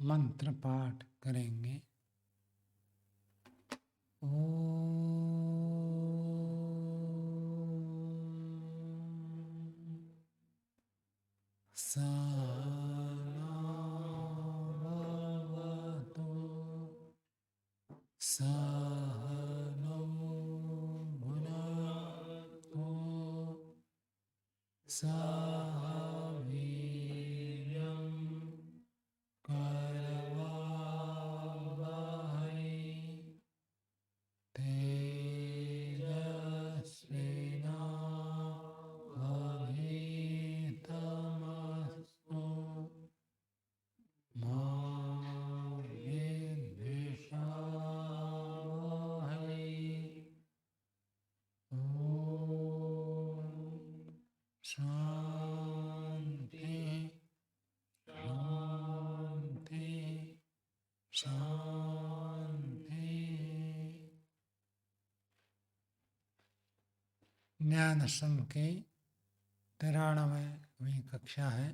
मंत्र पाठ करेंगे। सहनाववतु सहनौ भुनक्तु सह वीर्यं करवावहै तेजस्विनावधीतमस्तु मा विद्विषावहै। ॐ शान्ति शान्ति शान्ति। न्याय दर्शन की 93वीं कक्षा है।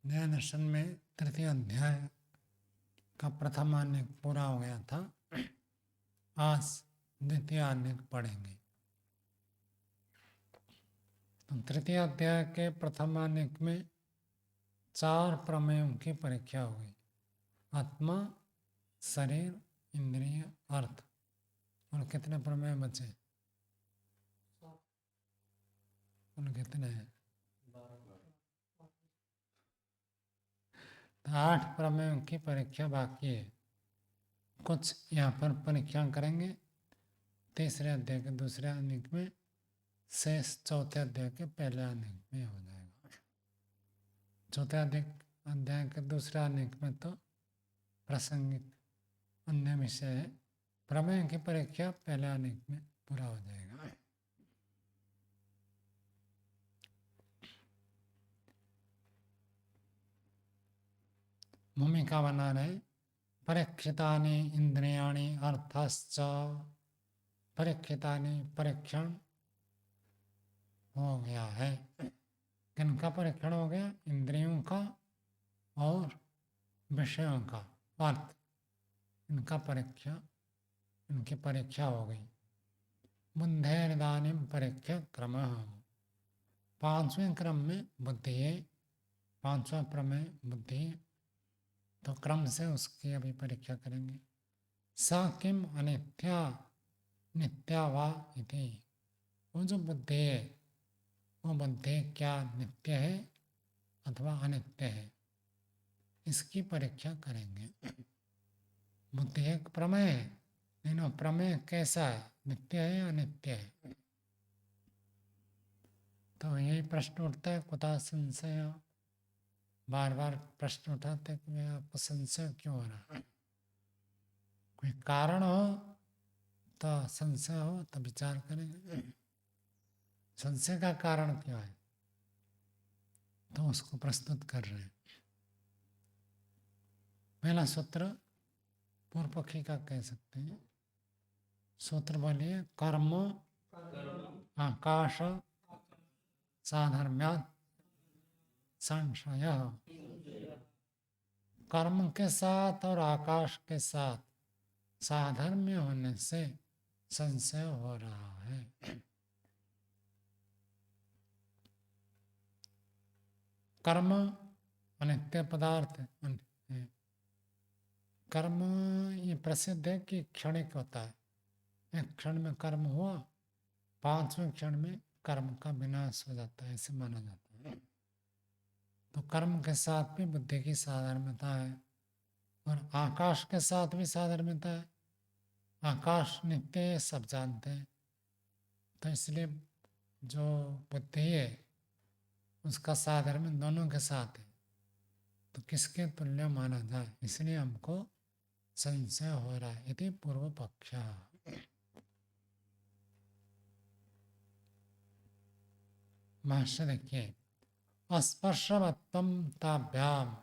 न्याय दर्शन में तृतीय अध्याय का प्रथम आनेक पूरा हो गया था। आज द्वितीय आनेक पढ़ेंगे। तो तृतीय अध्याय के प्रथम आनेक में 4 प्रमेयों की परीक्षा हुई। आत्मा, शरीर, इंद्रिय, अर्थ। और कितने प्रमेय बचे? और कितने हैं? 8 प्रमेयों की परीक्षा बाकी है। कुछ यहाँ पर परीक्षा करेंगे तीसरे अध्याय के दूसरे आनेक में, शेष चौथे अध्याय के पहले आनेक में हो जाएगा। चौथे अध्याय के दूसरे आनेक में तो प्रासंगिक अन्य विषय है। प्रमेय की परीक्षा पहले आनेक में पूरा हो जाएगा। भूमिका बना रहे। परीक्षितानि इंद्रियाणि अर्थश्च। परीक्षितानि परीक्षण हो गया है। किनका परीक्षण हो गया? इंद्रियों का और विषयों का, अर्थ, इनकी परीक्षा हो गई। बुद्धेर्दानीं परीक्षा क्रमः। 5वें क्रम में बुद्धि है। 5वां प्रमेय बुद्धि है, तो क्रम से उसकी अभी परीक्षा करेंगे। सा किम अनित्या नित्या वा इति। वो जो बुद्धि है, वो बुद्धि क्या नित्य है अथवा अनित्य है, इसकी परीक्षा करेंगे। बुद्धि एक प्रमेय है, लेकिन प्रमेय कैसा है? नित्य है या अनित्य है? तो यही प्रश्न उठता है, कुतः संशय। बार बार प्रश्न उठाते कि आपको संशय क्यों हो रहा है? कोई कारण हो तो संशय हो तो विचार करेंगे। संशय का कारण क्या है, तो उसको प्रस्तुत कर रहे हैं। पहला सूत्र पूर्व पक्षी का कह सकते हैं। सूत्र बोलिए। कर्म आकाश साधर्म्यात् संशयः। कर्म के साथ और आकाश के साथ साधर्म्य होने से संशय हो रहा है। कर्म अनित्य पदार्थ है। कर्म ये प्रसिद्ध है कि क्षणिक होता है। एक क्षण में कर्म हुआ, 5वें क्षण में कर्म का विनाश हो जाता है, ऐसे माना जाता है। तो कर्म के साथ भी बुद्धि की साधर्म्यता है, और आकाश के साथ भी साधर्म्यता है। आकाश नित्य है, सब जानते हैं। तो इसलिए जो बुद्धि है उसका साधर्म्य दोनों के साथ है, तो किसके तुल्य माना जाए, इसलिए हमको संशय हो रहा है। इति पूर्व पक्ष। भाष्य देखिए। अस्पर्शवत्वं ताभ्याम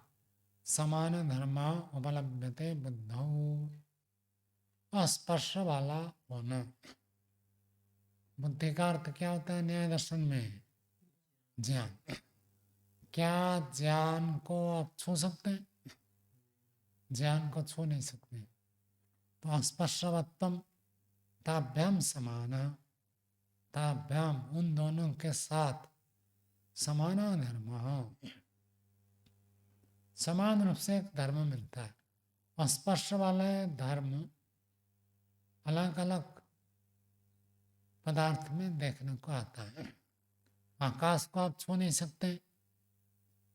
समान धर्मा उपलभ्यते बुद्धौ। अस्पर्श वाला होना। बुद्धि का अर्थ क्या होता है न्याय दर्शन में? ज्ञान। क्या ज्ञान को आप छू सकते हैं? ज्ञान को छू नहीं सकते। तो स्पर्शवत्तम ताभ्याम समान, ताभ्याम उन दोनों के साथ समान धर्म, समान रूप से एक धर्म मिलता है। स्पर्श वाले धर्म अलग अलग पदार्थ में देखने को आता है। आकाश को आप छू नहीं सकते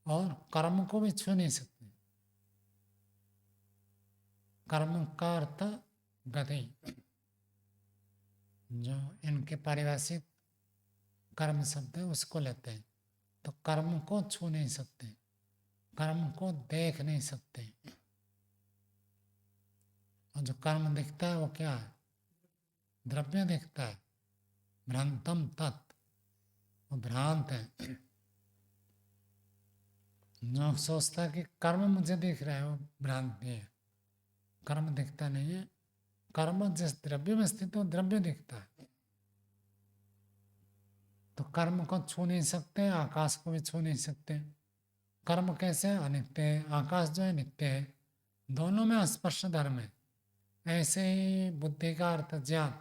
और कर्म को भी छू नहीं सकते। कर्म का अर्थ गति, जो इनके पारिभाषिक कर्म शब्द है उसको लेते हैं। तो कर्म को छू नहीं सकते, कर्म को देख नहीं सकते। और जो कर्म दिखता है वो क्या है? द्रव्य दिखता है। भ्रांतम तत्, वो भ्रांत है। जो सोचता है कि कर्म मुझे दिख रहा है वो भ्रांति है, कर्म दिखता नहीं है। कर्म जिस द्रव्य में स्थित हो द्रव्य दिखता है। तो कर्म को छू नहीं सकते, आकाश को भी छू नहीं सकते। कर्म कैसे? अनित्य है। आकाश जो है नित्य है। दोनों में स्पर्श धर्म है। ऐसे ही बुद्धि का अर्थ ज्ञान,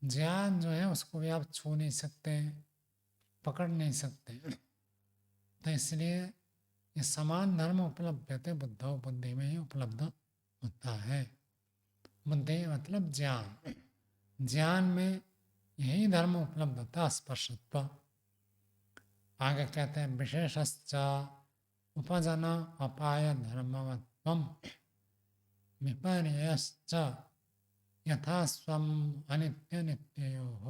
ज्ञान जो है उसको भी आप छू नहीं सकते, पकड़ नहीं सकते। तो इसलिए ये समान धर्म उपलब्ध होते बुद्धो, बुद्धि में ही उपलब्ध होता है। बुद्धि मतलब ज्ञान, ज्ञान में यही धर्म उपलब्ध होता है, स्पर्शत्व। आगे कहते हैं विशेषश्च उपजन अपाय धर्मवत्वम विपर्ययश्च यथा स्वम अनित्य नित्योः।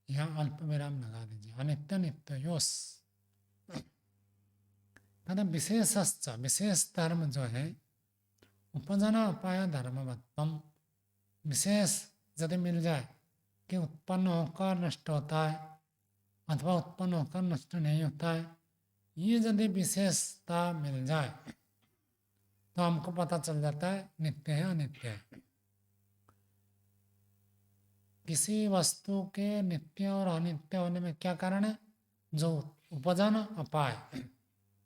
यहाँ अल्प विराम लगा दीजिए। अनित्य नित्योस् मतलब विशेषश्च, विशेष धर्म जो है उपजन अपाय धर्मवत्वम, विशेष यदि मिल जाए कि उत्पन्न होकर नष्ट होता है अथवा उत्पन्न होकर नष्ट नहीं होता है, ये यदि विशेषता मिल जाए तो हमको पता चल जाता है नित्य है अनित्य है। किसी वस्तु के नित्य और अनित्य होने में क्या कारण है? जो उपजन अपाय,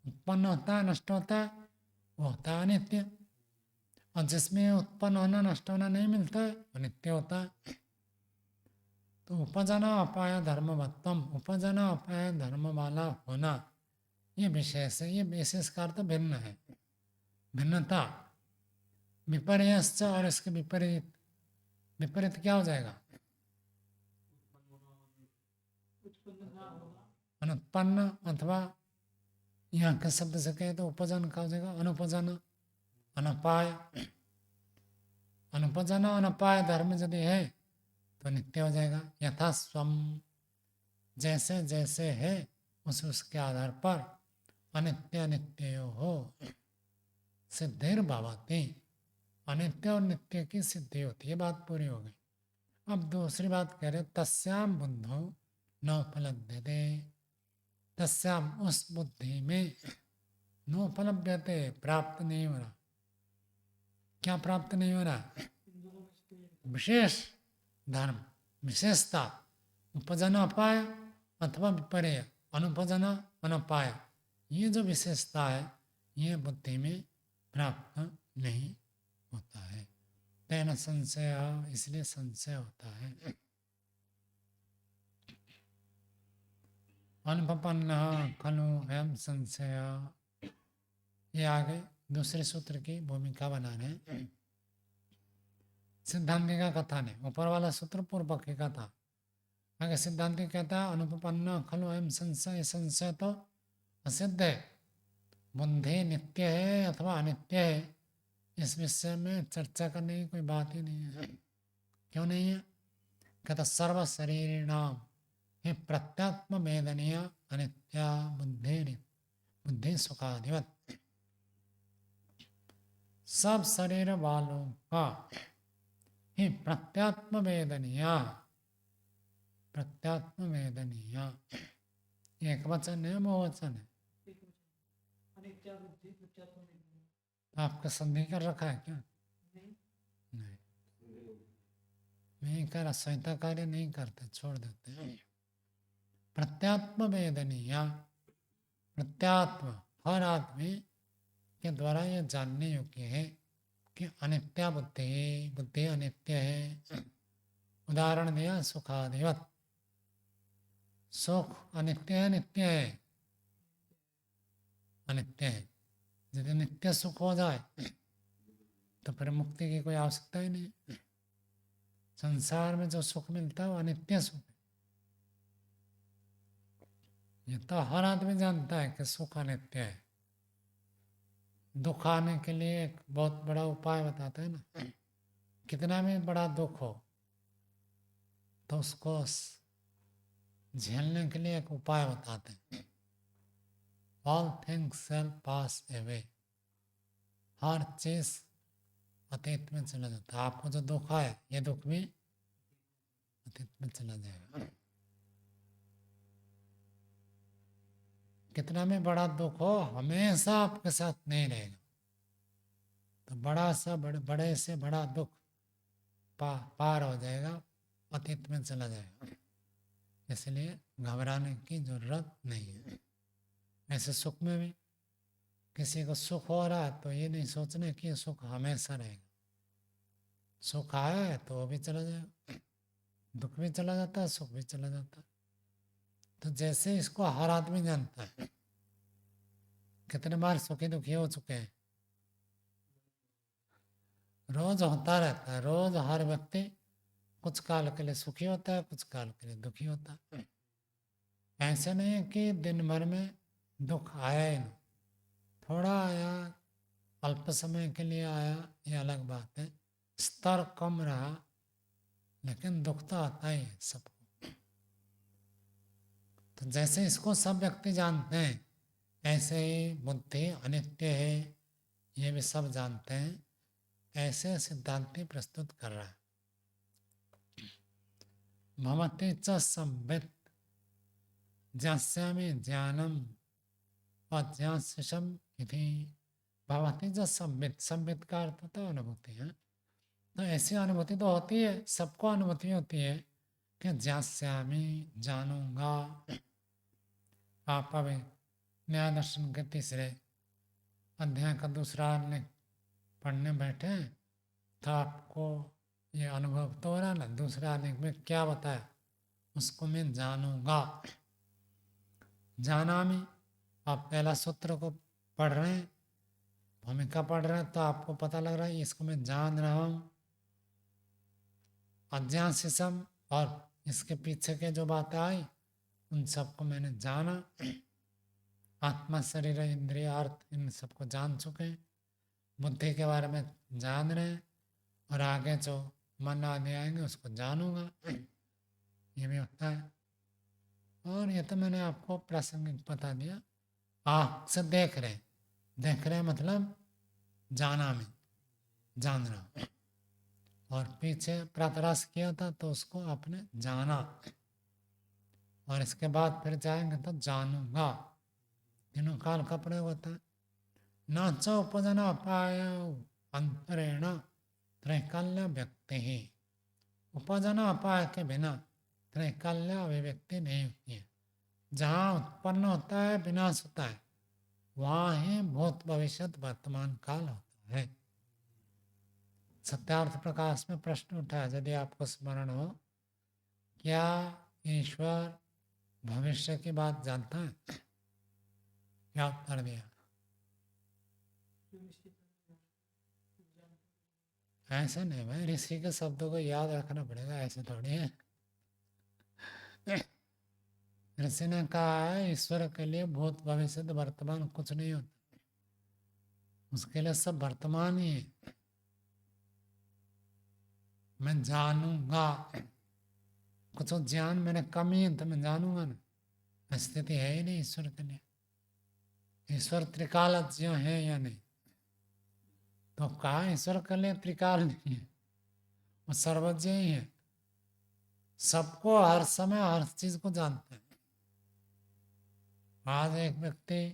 उत्पन्न होता है नष्ट होता है, वो होता है अनित्य। और जिसमें उत्पन्न होना नष्ट होना नहीं मिलता है वो नित्य होता है। तो उपजन अपाय धर्मवत्तम, उपजन अपाय धर्म वाला होना ये विशेष है। ये विशेष का अर्थ भिन्न है, भिन्नता। विपर्ययश्च और इसके विपरीत, विपरीत क्या हो जाएगा? अनुत्पन्न, अथवा यहाँ के शब्द से कहे तो उपजन का हो जाएगा अनुपजन, अनपाय। अनुपजन अनपाय धर्म यदि है तो नित्य हो जाएगा। यथा स्वम, जैसे जैसे है उसके आधार पर अनित्य अनित्य हो सिद्धिर भवति, अनित्य और नित्य की सिद्धि होती है। बात पूरी हो गई। अब दूसरी बात कह रहे तस्याम बुद्धौ नोपलभ्यते, तस्याम उस बुद्धि में नोपलभ्यते प्राप्त नहीं हो रहा। क्या प्राप्त नहीं हो रहा? विशेष धर्म, विशेषता, उपजन अपाय अथवा विपर्यय, अनुपजन अनपाय, ये जो विशेषता है ये बुद्धि में प्राप्त नहीं होता है। तेन संशय, इसलिए संशय होता है। अनुपपन्न खलु एवं संशय, ये आगे दूसरे सूत्र की भूमिका बना रहे हैं। सिद्धांति का कथन है, ऊपर वाला सूत्र पूर्व पक्षी का था। आगे सिद्धांति कहता है अनुपपन्न खलु एवं संशय, संशय तो असिद्ध है। बुद्धि नित्य है अथवा अनित्य है, इस विषय में चर्चा करने की कोई बात ही नहीं है। क्यों नहीं है? कहता सर्व शरीरिणाम ही प्रत्यात्म वेदनीय अनित्या बुद्धि, बुद्धि सुखाधिवत। सब शरीर वालों का ही प्रत्यात्म वेदनीय, प्रत्यात्म वेदनीय एक वचन है, बहुवचन है? आपका संधि कर रखा है क्या? नहीं, नहीं करा, संहिता कार्य नहीं करते, छोड़ देते हैं। प्रत्यात्म वेदनीय, प्रत्यात्म हर आदमी के द्वारा यह जानने योग्य है कि अनित्या बुद्धि, बुद्धि अनित्य है। उदाहरण दिया सुखादिवत, सुख अनित्य है नित्य है? अनित्य है। यदि नित्य सुख हो जाए तो फिर मुक्ति की कोई आवश्यकता ही नहीं। संसार में जो सुख मिलता है वो अनित्य सुख है। ये तो हर आदमी जानता है कि सुख अनित्य है। दुख आने के लिए एक बहुत बड़ा उपाय बताते हैं ना, कितना भी बड़ा दुख हो तो उसको झेलने के लिए एक उपाय बताते हैं। ऑल थिंग्स शैल पास अवे, हर चीज अतीत में चला जाता है। आपको जो दुख है ये दुख भी अतीत में चला जाएगा। कितना भी बड़ा दुख हो हमेशा आपके साथ नहीं रहेगा। तो बड़ा सा बड़े से बड़ा दुख पार हो जाएगा, अतीत में चला जाएगा। इसलिए घबराने की जरूरत नहीं है। ऐसे सुख में भी किसी को सुख हो रहा है तो ये नहीं सोचना कि सुख हमेशा रहेगा। सुख आया है तो वो भी चला जाएगा, दुख भी चला जाता है, सुख भी चला जाता है। तो जैसे इसको हर आदमी जानता है। कितने बार सुखी दुखी हो चुके हैं, रोज होता रहता है। रोज हर व्यक्ति कुछ काल के लिए सुखी होता है, कुछ काल के लिए दुखी होता है। ऐसे नहीं है कि दिन भर में दुख आया ही नहीं, थोड़ा आया, अल्प समय के लिए आया, ये अलग बात है, स्तर कम रहा, लेकिन दुख तो आता ही है सबको। तो जैसे इसको सब व्यक्ति जानते हैं ऐसे ही बुद्धि अनित्य है ये भी सब जानते हैं। ऐसे सिद्धांति प्रस्तुत कर रहा है। भवति च संवित् ज्ञास्यामि ज्ञानम अज्ञास्यम् इति। भवति च संवित्, संवित् का अर्थ होता है अनुभूति है। तो ऐसी अनुभूति तो होती है, सबको अनुभूति होती है कि ज्ञास्यामि जानूंगा। आप अभी न्याय दर्शन के तीसरे अध्याय का दूसरा पढ़ने बैठे तो आपको ये अनुभव तो हो रहा ना, दूसरा आलेख में क्या बताया, उसको मैं जानूंगा। जाना में आप पहला सूत्र को पढ़ रहे हैं, भूमिका पढ़ रहे हैं, तो आपको पता लग रहा है इसको मैं जान रहा हूँ। अज्ञासिसम और इसके पीछे के जो बातें आई उन सबको मैंने जाना। आत्मा शरीर इंद्रिय अर्थ इन सबको जान चुके हैं, बुद्धि के बारे में जान रहे हैं, और आगे जो मन आदि आएंगे उसको जानूंगा, ये भी होता है। और ये तो मैंने आपको प्रासंगिक बता दिया। आँख से देख रहे मतलब जाना में जान रहा, और पीछे प्रातरास किया था तो उसको आपने जाना, और इसके बाद फिर जाएंगे तो जानूंगा। तीनों काल का प्रयोग होता है। न च उपजना पाय अंतरेण त्रैकाल्य व्यक्ति ही, उपजना अपाय के बिना त्रैकाल्य अभिव्यक्ति नहीं होती है। जहाँ उत्पन्न होता है विनाश होता है, वहाँ ही भूत भविष्य वर्तमान काल होता है। सत्यार्थ प्रकाश में प्रश्न उठा, यदि आपको स्मरण हो, क्या ईश्वर भविष्य की बात जानता है? क्या उत्तर दिया? ऐसा नहीं भाई, ऋषि के शब्दों को याद रखना पड़ेगा, ऐसे थोड़ी है। ऋषि ने कहा है ईश्वर के लिए भूत भविष्य वर्तमान कुछ नहीं होता, उसके लिए सब वर्तमान ही है। मैं जानूंगा, कुछ ज्ञान मैंने कमी है तो मैं जानूंगा ना, स्थिति है ही नहीं ईश्वर के लिए। ईश्वर त्रिकालज्ञ है या नहीं? तो कहा ईश्वर के लिए त्रिकाल नहीं है, वो सर्वज्ञ ही है, सबको हर समय हर चीज को जानते हैं। आज एक व्यक्ति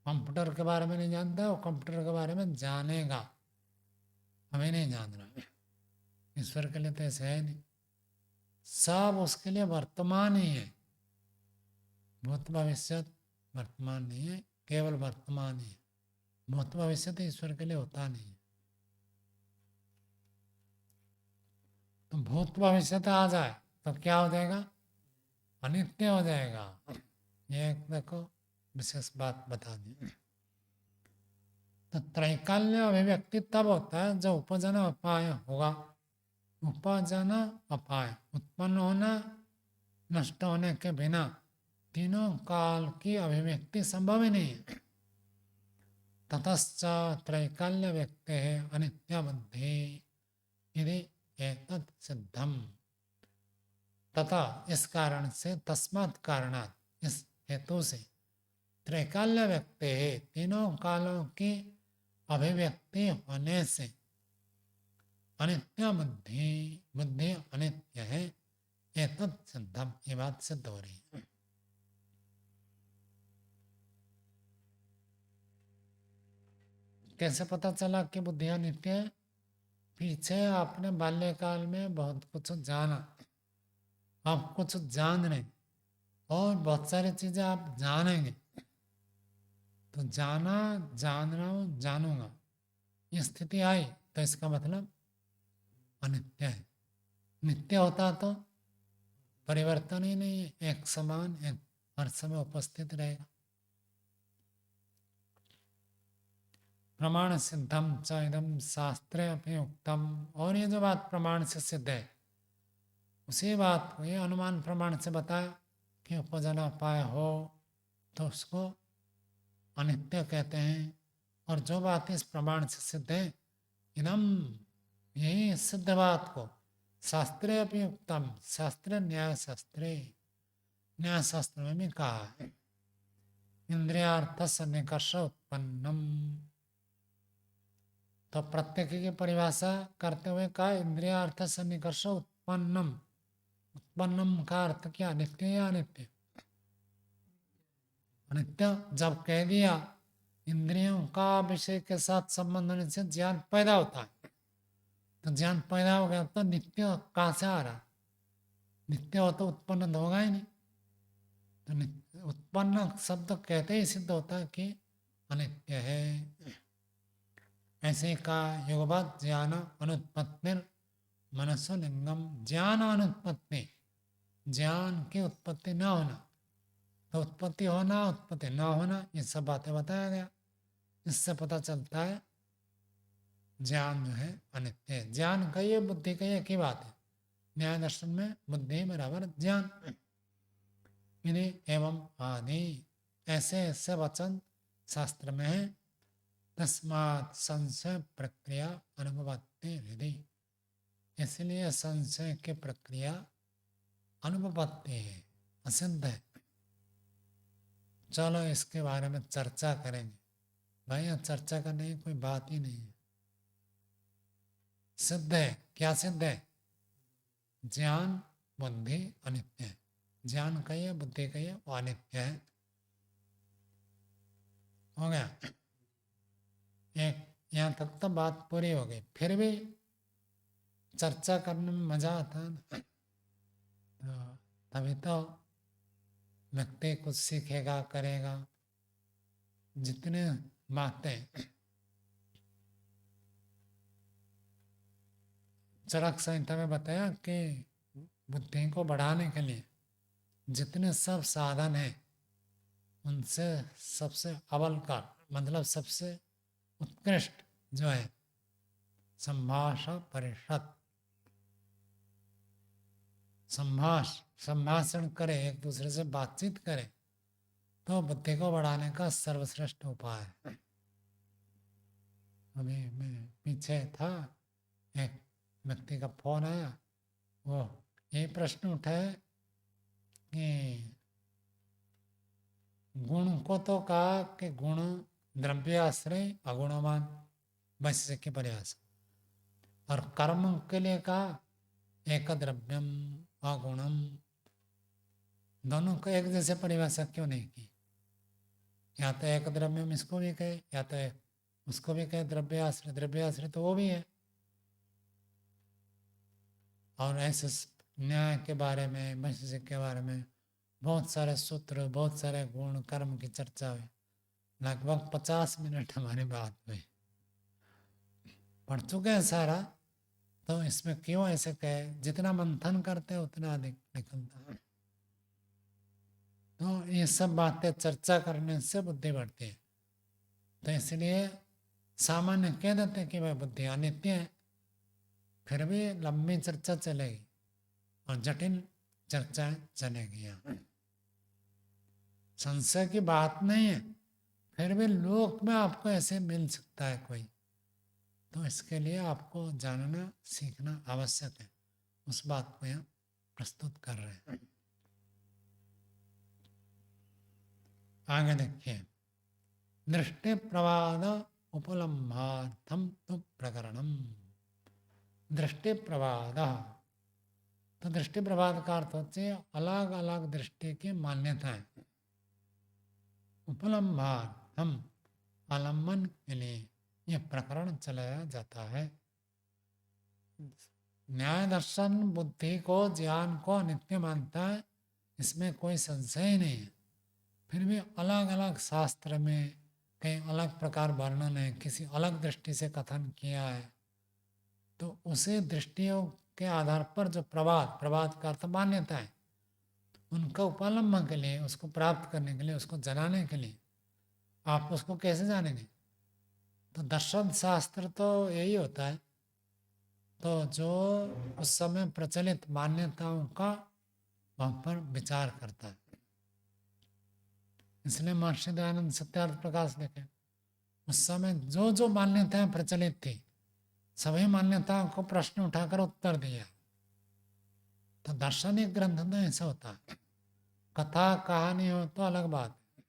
कंप्यूटर के बारे में नहीं जानता, वो कंप्यूटर के बारे में जानेगा, हमें नहीं जान रहा है। ईश्वर के लिए तो ऐसे है नहीं, सब उसके लिए वर्तमान ही है, भूत भविष्य वर्तमान नहीं है, केवल वर्तमान ही है। भूत भविष्य तो ईश्वर के लिए होता नहीं है। तो भूत भविष्य तो आ जाए तो क्या हो जाएगा, अनित्य हो जाएगा। ये एक देखो विशेष बात बता दी। तो त्रैकाल्य अभिव्यक्ति तब होता है जब उपजन अपाय होगा। उपजन अपाय, उत्पन्न होना, नष्ट होने के बिना तीनों काल की अभिव्यक्ति संभव ही नहीं है। ततश्च त्रैकाल्य व्यक्ते अनित्य बुद्धि यदि एतत् सिद्धम, तथा इस कारण से, तस्मात् कारणात्, इस हेतु से, त्रैकाल्य व्यक्ति है, तीनों कालों की अभिव्यक्ति होने से, अनित्य बुद्धि, बुद्धि अनित्य है, एतत् सिद्धम, ये बात सिद्ध हो रही है। कैसे पता चला कि बुद्धि अनित्य है? पीछे आपने बाल्यकाल में बहुत कुछ जाना, आप कुछ जान रहे और बहुत सारी चीजें आप जानेंगे। तो जाना, जान रहा हूं, जानूंगा, ये स्थिति आई तो इसका मतलब अनित्य है। नित्य होता तो परिवर्तन ही नहीं है, एक समान, एक हर समय उपस्थित रहेगा। प्रमाण सिद्धम च इदम शास्त्रे अपनी उक्तम, और ये जो बात प्रमाण से सिद्ध है उसी बात को ये अनुमान प्रमाण से बताया कि उपजन अपाय हो तो उसको अनित्य कहते हैं। और जो बात इस प्रमाण से सिद्ध है, इदम, यही सिद्ध बात को शास्त्रे अपनी उत्तम, शास्त्र न्याय शास्त्रे, न्याय शास्त्र में भी कहा है, इंद्रियार्थ सन्निकर्ष उत्पन्नम। तो प्रत्येक की परिभाषा करते हुए कहा इंद्रियार्थ सन्निकर्ष उत्पन्नम। उत्पन्नम का अर्थ क्या, नित्य या अनित्य? अनित्य। जब कह दिया इंद्रियों का विषय के साथ संबंध होने से ज्ञान पैदा होता है, तो ज्ञान पैदा हो गया तो नित्य कहाँ से आ रहा? नित्य हो तो उत्पन्न तो होगा ही नहीं। तो उत्पन्न शब्द कहते ही सिद्ध होता है कि अनित्य है। ऐसे का युगपत ज्ञान अनुत्पत्ति मनसो लिंगम, ज्ञान अनुत्पत्ति, ज्ञान की उत्पत्ति न होना, तो उत्पत्ति होना, उत्पत्ति न होना, ये सब बातें बताया गया। इससे पता चलता है ज्ञान जो है अनित्य है। ज्ञान कहिए, बुद्धि कहिए, एक ही बात है। न्याय दर्शन में बुद्धि बराबर ज्ञान। विधि एवं आदि, ऐसे ऐसे वचन शास्त्र में है। तस्मात् संशय प्रक्रिया अनुपपत्ति विधि, इसलिए संशय की प्रक्रिया अनुपपत्ति है, असिद्ध है। चलो इसके बारे में चर्चा करेंगे। भाई यहाँ चर्चा करने की कोई बात ही नहीं है। सिद्ध है, क्या सिद्ध है? ज्ञान बुद्धि अनित्य है। ज्ञान कहिए, बुद्धि कहिए, वो अनित्य है। हो गया एक, यहाँ तक तो बात पूरी हो गई। फिर भी चर्चा करने में मजा आता है ना, तो तभी तो व्यक्ति कुछ सीखेगा, करेगा। जितने बातें चरक संहिता में बताया कि बुद्धि को बढ़ाने के लिए जितने सब साधन हैं उनसे सबसे अव्वल का मतलब सबसे उत्कृष्ट जो है संभाषण परिषद। संभाषण करे, एक दूसरे से बातचीत करे, तो बुद्धि को बढ़ाने का सर्वश्रेष्ठ उपाय है। अभी मैं पीछे था, एक व्यक्ति का फोन आया, वो ये प्रश्न उठाए कि गुण को तो कहा कि गुण द्रव्याश्रय अगुणवान, बस की परिभाषा, और कर्म के लिए कहा एक द्रव्यम अगुणम। दोनों को एक जैसे परिभाषा क्यों नहीं की? या तो एक द्रव्यम इसको भी कहे, या तो उसको भी कहे द्रव्याश्रय। द्रव्याश्रय तो वो भी है। और ऐसे न्याय के बारे में, वैशेषिक के बारे में बहुत सारे सूत्र, बहुत सारे गुण कर्म की चर्चा हुई। लगभग 50 मिनट हमारी बात हुई, पढ़ चुके हैं सारा, तो इसमें क्यों ऐसे कहे, जितना मंथन करते हैं उतना अधिक निकलता है। तो ये सब बातें चर्चा करने से बुद्धि बढ़ती है। तो इसलिए सामान्य कह देते हैं कि वह बुद्धि अनित्य है, फिर भी लंबी चर्चा चलेगी और जटिल चर्चा चलेगी। यहाँ संशय की बात नहीं है, फिर भी लोक में आपको ऐसे मिल सकता है कोई, तो इसके लिए आपको जानना सीखना आवश्यक है। उस बात को यहाँ प्रस्तुत कर रहे हैं। आगे देखिए, दृष्टि प्रवाद उपलम्भार्थम तो प्रकरणम। दृष्टि प्रवाद, तो दृष्टि प्रवाद का अर्थ होते हैं अलग अलग दृष्टि की मान्यताएं। उपलम्भार्थम, आलम्बन के लिए यह प्रकरण चलाया जाता है। न्याय दर्शन बुद्धि को ज्ञान को नित्य मानता है, इसमें कोई संशय ही नहीं है। फिर भी अलग अलग शास्त्र में कई अलग प्रकार वर्णन है, किसी अलग दृष्टि से कथन किया है, तो उसे दृष्टियों के आधार पर जो प्रवाद का अर्थ मान्यता है, उनका उपलम्बन के लिए, उसको प्राप्त करने के लिए, उसको जनाने के लिए आप उसको कैसे जानेंगे? तो दर्शन शास्त्र तो यही होता है, तो जो उस समय प्रचलित मान्यताओं का वहाँ पर विचार करता है। इसलिए महर्षि दयानंद सत्यार्थ प्रकाश लिखे, उस समय जो जो मान्यताएं प्रचलित थी, सभी मान्यताओं को प्रश्न उठाकर उत्तर दिया। तो दार्शनिक ग्रंथ में ऐसा होता है, कथा कहानी हो तो अलग बात है,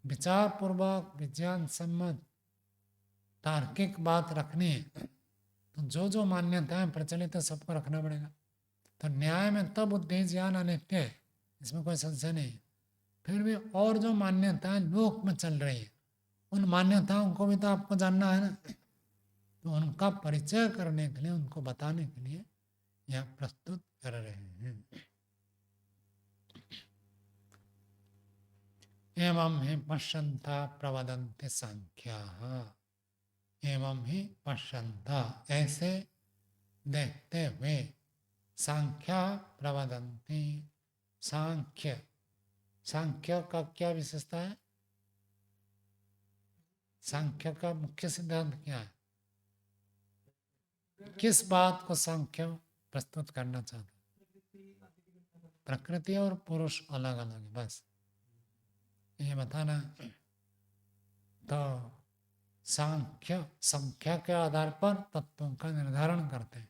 विचार पूर्वक विज्ञान सम्मत तार्किक बात रखनी है, तो जो जो मान्यताएं प्रचलित है सबको रखना पड़ेगा। तो न्याय में तो बुद्धि ज्ञान अनित्य है, इसमें कोई संशय नहीं है। फिर भी और जो मान्यताएं लोक में चल रही है, उन मान्यताओं को भी तो आपको जानना है ना, तो उनका परिचय करने के लिए, उनको बताने के लिए यह प्रस्तुत कर रहे हैं। एवं ही पश्यन्ता प्रवदन्ति सांख्याः, एवं ही पश्यन्ता, ऐसे देखते हुए, सांख्या प्रवदन्ति, सांख्य, सांख्य का क्या विशेषता है? सांख्य का मुख्य सिद्धांत क्या है? किस बात को सांख्य प्रस्तुत करना चाहते? प्रकृति और पुरुष अलग अलग है, बस ये बताना। तो सांख्य संख्या के आधार पर तत्वों का निर्धारण करते हैं,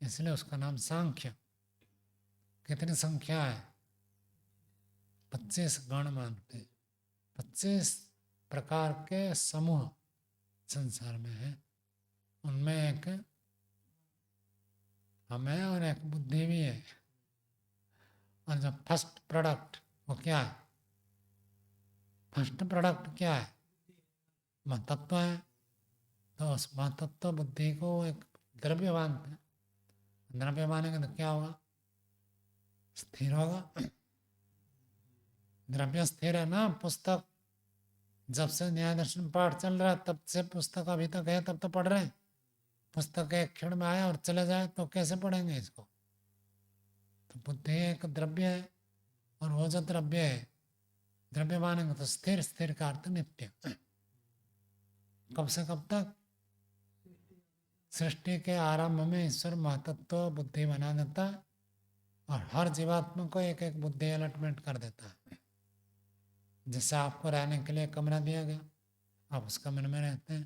इसलिए उसका नाम सांख्य। कितनी संख्या है? 25 गण मानते हैं, 25 प्रकार के समूह संसार में है, उनमें एक हमें और एक बुद्धि भी है। और जो फर्स्ट प्रोडक्ट वो क्या है? फर्स्ट प्रोडक्ट क्या है? महतत्व है। तो उस महतत्व बुद्धि को एक द्रव्य मानते हैं, द्रव्य मानेंगे तो क्या होगा? स्थिर होगा। द्रव्य स्थिर है ना। पुस्तक जब से न्याय दर्शन पाठ चल रहा है तब से पुस्तक अभी तक है, तब तो पढ़ रहे हैं। पुस्तक एक क्षण में आया और चले जाए तो कैसे पढ़ेंगे इसको? तो बुद्धि एक द्रव्य है, और वो जो द्रव्य है, द्रव्य मानेंगे तो स्थिर, स्थिर का अर्थ नित्य। कब से कब तक? सृष्टि के आरंभ में ईश्वर महतत्व बुद्धि बना देता है, और हर जीवात्मा को एक एक बुद्धि अलॉटमेंट कर देता है। जैसे आपको रहने के लिए कमरा दिया गया, आप उस कमरे में रहते हैं,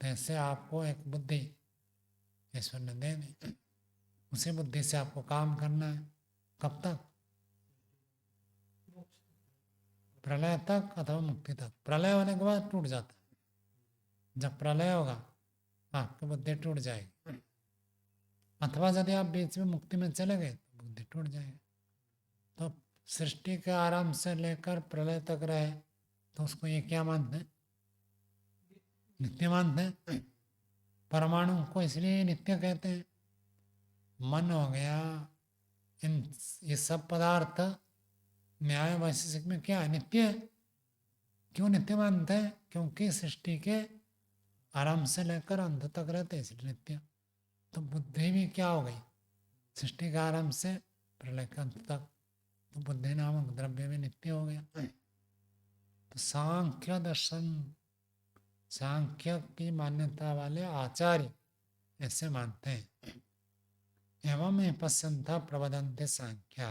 तो ऐसे आपको एक बुद्धि ईश्वर ने दे दी। उसी बुद्धि से आपको काम करना है। कब तक? प्रलय तक अथवा मुक्ति तक। प्रलय होने के बाद टूट जाता है। जब प्रलय होगा आपकी बुद्धि टूट जाएगी, अथवा यदि आप बीच में मुक्ति में चले गए तो बुद्धि टूट जाएगी। तो सृष्टि के आरंभ से लेकर प्रलय तक रहे तो उसको ये क्या मानते हैं? नित्य मानते हैं। परमाणु को इसलिए नित्य कहते हैं। मन हो गया, इन ये सब पदार्थ न्याय वैशेषिक में क्या है? नित्य है। क्यों नित्य मानते हैं? क्योंकि सृष्टि के आरंभ से लेकर अंत तक रहते हैं इसलिए नित्य। तो बुद्धि भी क्या हो गई? सृष्टि के आरंभ से प्रलय के अंत तक, तो बुद्धि नामक द्रव्य भी नित्य हो गया। तो सांख्य दर्शन, सांख्य की मान्यता वाले आचार्य ऐसे मानते हैं। एवं पश्यन्ता प्रवदन्ते सांख्या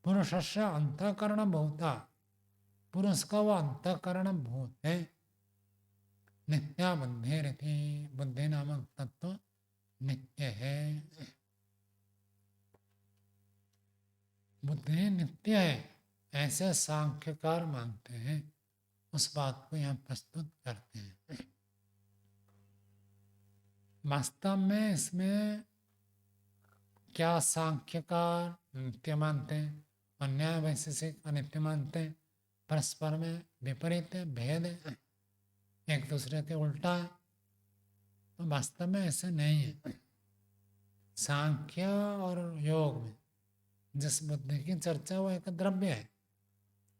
पुरुषस्य अंतःकरण भूता, पुरुष का वो अंतःकरण भूत है। नित्या बुद्धि रहती, बुद्धि नामक तत्व नित्य है। बुद्धि नित्य है ऐसे सांख्यकार मानते हैं। उस बात को यहाँ प्रस्तुत करते हैं। वास्तव में इसमें क्या सांख्यकार नित्य मानते हैं और न्याय वैशेषिक अनित्य मानते हैं? परस्पर में विपरीत है, भेद है, एक दूसरे के उल्टा है। तो वास्तव में ऐसे नहीं है। सांख्य और योग में जिस बुद्धि की चर्चा वो एक द्रव्य है,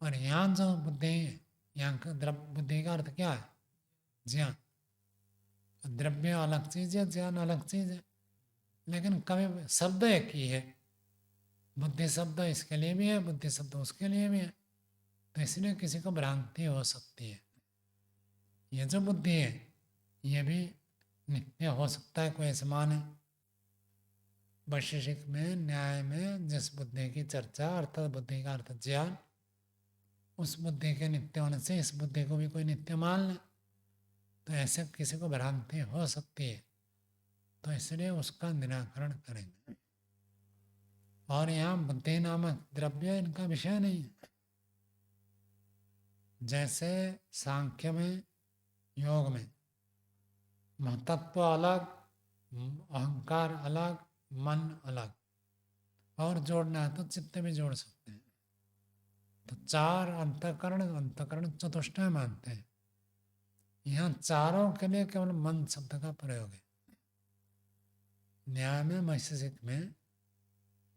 और यहाँ जो बुद्धि है, यहाँ का बुद्धि का अर्थ क्या है? ज्ञान। द्रव्य अलग चीज है, ज्ञान अलग चीज है, लेकिन कभी शब्द एक ही है। बुद्धि शब्द इसके लिए भी है, बुद्धि शब्द उसके लिए भी है, तो इसलिए किसी को भ्रांति हो सकती है। ये जो बुद्धि है ये भी नित्य हो सकता है, कोई समान है। वैशेषिक में, न्याय में जिस बुद्धि की चर्चा, अर्थात बुद्धि का अर्थ ज्ञान, उस बुद्धि के नित्य होने से इस बुद्धि को भी कोई नित्य मान ले, तो ऐसे किसी को भ्रांति हो सकती है, तो इसलिए उसका निराकरण करेंगे। और यहाँ बुद्धि नामक द्रव्य इनका विषय नहीं है। जैसे सांख्य में, योग में महतत्व अलग, अहंकार अलग, मन अलग, और जोड़ना है तो चित्त भी जोड़ सकते हैं। तो चार अंतःकरण चतुष्टय मानते हैं। यहाँ चारों के लिए केवल मन शब्द का प्रयोग है। न्याय में, वैशेषिक में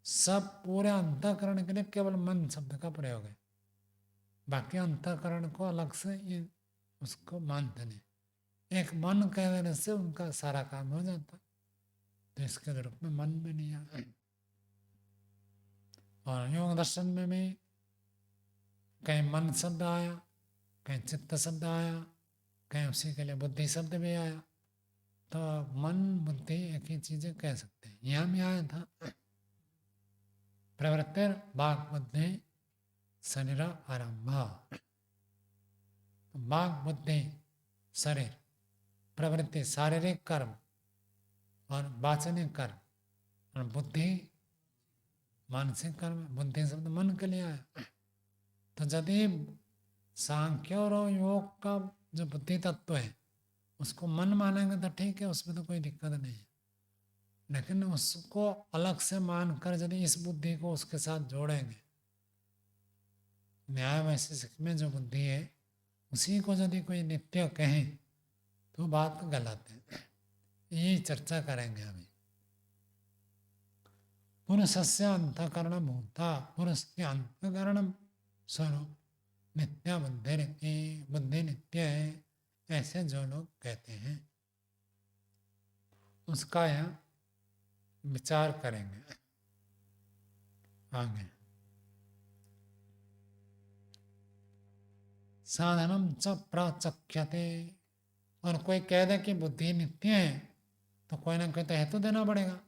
सब पूरे अंतःकरण के लिए केवल मन शब्द का प्रयोग है। बाकी अंतःकरण को अलग से ये उसको मानते नहीं। एक मन कह देने से उनका सारा काम हो जाता, तो इसके रूप में मन में नहीं आता। और योग दर्शन में भी कहीं मन शब्द आया, कहीं चित्त शब्द आया, कहीं उसी के लिए बुद्धि शब्द भी आया। तो मन बुद्धि एक ही चीजें कह सकते हैं। यहाँ भी आया था प्रवृत्तिर वाक् बुद्धि शरीर आरंभ। वाक् बुद्धि शरीर, प्रवृत्ति शारीरिक कर्म और वाचनिक कर्म, और बुद्धि मानसिक कर्म। बुद्धि शब्द मन के लिए आया। तो यदि सांख्य और योग का जो बुद्धि तत्व है उसको मन मानेंगे तो ठीक है, उसमें तो कोई दिक्कत नहीं है। लेकिन उसको अलग से मानकर यदि इस बुद्धि को उसके साथ जोड़ेंगे, न्याय वैशेषिक में जो बुद्धि है उसी को यदि कोई नित्य कहे तो बात गलत है। यही चर्चा करेंगे अभी। पुरुषस्य अंतःकरण भूता, पुरुष के अंतःकरण स्वरूप नित्य बुद्धि नित्य है, ऐसे जो लोग कहते हैं उसका यहाँ विचार करेंगे आगे। साधनम च प्रचख्यते, और कोई कह दे कि बुद्धि नित्य है तो कोई ना कोई तो हेतु देना पड़ेगा।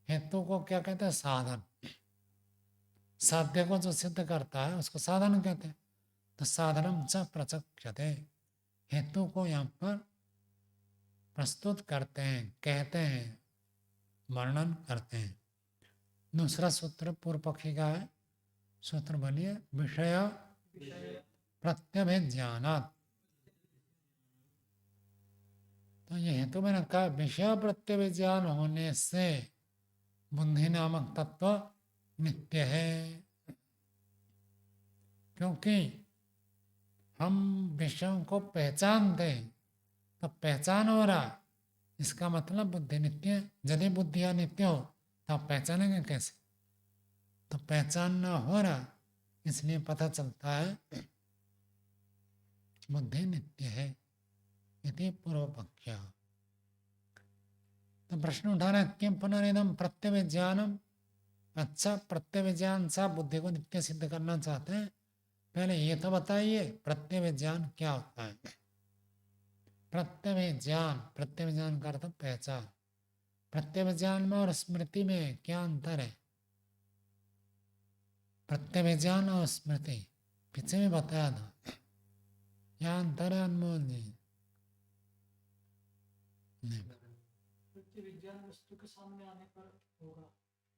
हेतु को क्या कहते हैं? साधन। साध्य को जो सिद्ध करता है उसको साधन कहते हैं। तो साधनम च प्रचख्यते, हेतु को यहाँ पर प्रस्तुत करते हैं, कहते हैं, वर्णन करते हैं। दूसरा सूत्र पूर्व पक्षी का है। सूत्र बोलिए, विषय प्रत्यभिज्ञानात्। तो ये हेतु मैंने कहा विषय प्रत्यभिज्ञान होने से बुद्धि नामक तत्व नित्य है। क्योंकि हम विषयों को पहचानते हैं, तो पहचान हो रहा, इसका मतलब बुद्धि नित्य है। यदि बुद्धि अनित्य हो तो आप पहचानेंगे कैसे? तो पहचान ना हो रहा, इसलिए पता चलता है बुद्धि नित्य है, इति पूर्व पक्ष। तो प्रश्न उठा रहा है किम पुनरिदम प्रत्यभिज्ञानम। अच्छा, प्रत्यभिज्ञान से आप बुद्धि को नित्य सिद्ध करना चाहते हैं, पहले ये तो बताइए प्रत्यभिज्ञान क्या होता है। प्रत्यभिज्ञान, प्रत्यभिज्ञान का अर्थ पहचान। प्रत्यभिज्ञान में और स्मृति में क्या अंतर है? प्रत्यभिज्ञान और स्मृति पीछे भी बताया था, क्या अंतर है अनमोल जी? नहीं, विज्ञान वस्तु के सामने आने पर होगा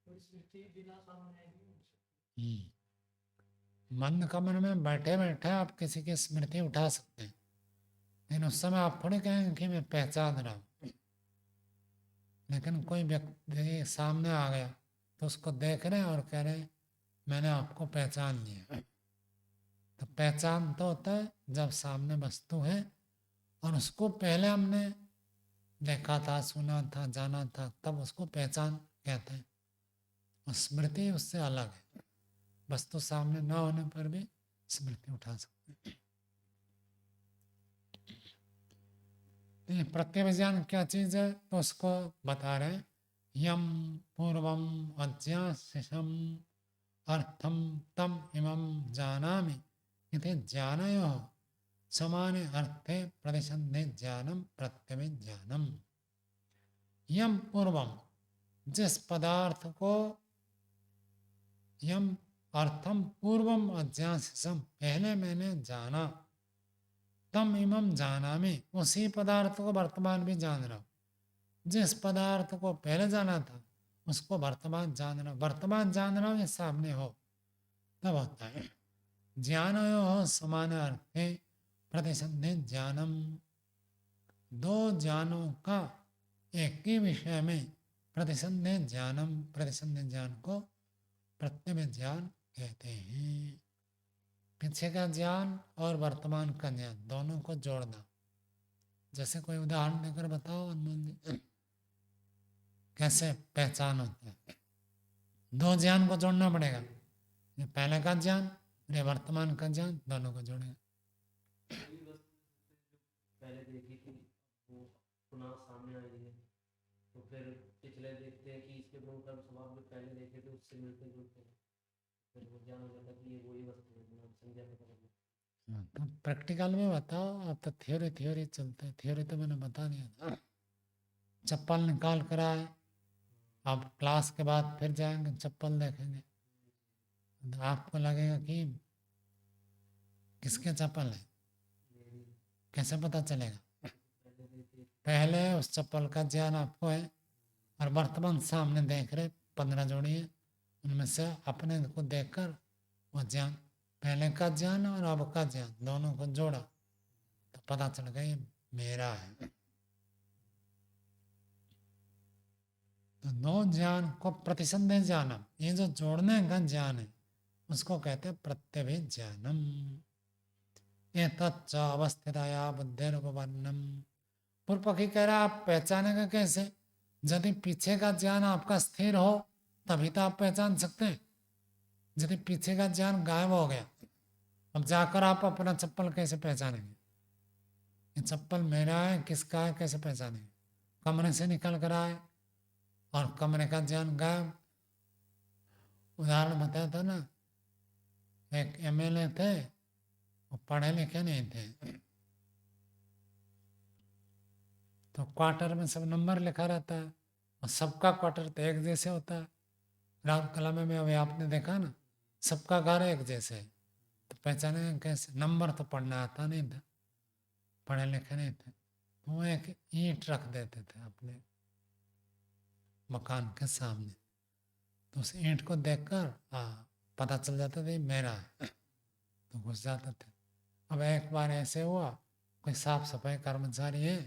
और स्मृति बिना सामने आए नहीं हो सकती। मन कमन में बैठे बैठे आप किसी की स्मृति उठा सकते हैं, लेकिन उस समय आप थोड़े कहेंगे कि मैं पहचान रहा हूँ। लेकिन कोई व्यक्ति सामने आ गया तो उसको देख रहे हैं और कह रहे हैं मैंने आपको पहचान लिया। तो पहचान तो होता है जब सामने वस्तु है और उसको पहले हमने देखा था, सुना था, जाना था, तब उसको पहचान कहते हैं। और स्मृति उससे अलग है, वस्तु सामने ना होने पर भी स्मृति उठा सकते हैं। प्रत्यभिज्ञान क्या चीज है तो उसको बता रहे हैं, यम पूर्वम अज्ञास्यम अर्थम तम इमं जानामि इति ज्ञानयोः समाने अर्थे प्रतिसन्धि ज्ञानम प्रत्यभिज्ञानम। यम पूर्वम, जिस पदार्थ को, यम अर्थम पूर्वम अज्ञास्यम पहले मैंने जाना, तम इमं जानामि उसी पदार्थ को वर्तमान भी जान रहा हूँ। जिस पदार्थ को पहले जाना था उसको वर्तमान जान रहा हूँ, वर्तमान जान रहा हूँ ये सामने हो तब होता है। ज्ञानयोः समान अर्थे प्रतिसन्धि ज्ञानम, दो ज्ञानों का एक ही विषय में प्रतिसन्धि ज्ञानम, प्रतिसन्धि ज्ञान को प्रत्यभिज्ञान कहते हैं। पीछे का ज्ञान और वर्तमान का ज्ञान दोनों को जोड़ना। जैसे कोई उदाहरण देकर बताओ अनमोल जी, कैसे पहचान होता है? दो ज्ञान को जोड़ना पड़ेगा, ये पहले का ज्ञान और ये वर्तमान का ज्ञान, दोनों को जोड़ेगा। पहले देखी थी वो पुनः सामने आई है, तो फिर पिछले देखते हैं कि इसके गुण कर्म स्वभाव जो पहले देखे थे उससे मिलते जुलते हैं, फिर वो ज्ञान हो जाता है कि ये वही वस्तु है, संज्ञा पता लग जाती है। तो प्रैक्टिकल में बताओ, अब तो थ्योरी थ्योरी चलते हैं, थ्योरी तो मैंने बता दिया था। चप्पल निकाल कर आए, अब क्लास के बाद फिर जाएंगे चप्पल देखेंगे, तो आपको लगेगा कि किसके चप्पल है, कैसे पता चलेगा? पहले उस चप्पल का ज्ञान आपको है और वर्तमान सामने देख रहे 15 जोड़ी है, उनमें से अपने को देखकर वो ज्ञान, पहले का ज्ञान और अब का ज्ञान दोनों को जोड़ा तो पता चल गया ये मेरा है। तो दो ज्ञान को प्रतिसंधि ज्ञानम, ये जो जोड़ने का ज्ञान है उसको कहते हैं प्रत्यभिज्ञानम। ये तच्च अवस्थिताया बुद्धिरुपपन्नम। पूर्व पक्षी कह रहा आप पहचानेगा कैसे? यदि पीछे का ज्ञान आपका स्थिर हो तभी तो आप पहचान सकते हैं। यदि पीछे का ज्ञान गायब हो गया, अब जाकर आप अपना चप्पल कैसे पहचानेंगे? ये चप्पल मेरा है किसका है कैसे पहचानेंगे? कमरे से निकल कर आए और कमरे का ज्ञान गायब। उदाहरण बताया था ना, एक एमएलए थे, वो पढ़े लिखे नहीं थे, तो क्वार्टर में सब नंबर लिखा रहता है और सबका क्वार्टर तो एक जैसे होता है। राम कला में अभी आपने देखा ना, सबका घर एक जैसे है, तो पहचाने कैसे? नंबर तो पढ़ना आता नहीं था, पढ़े लिखे नहीं थे, तो वो एक ईंट रख देते थे अपने मकान के सामने, तो उस ईंट को देखकर पता चल जाता था ये मेरा है, तो घुस जाते थे। अब एक बार ऐसे हुआ, कोई साफ सफाई कर्मचारी है,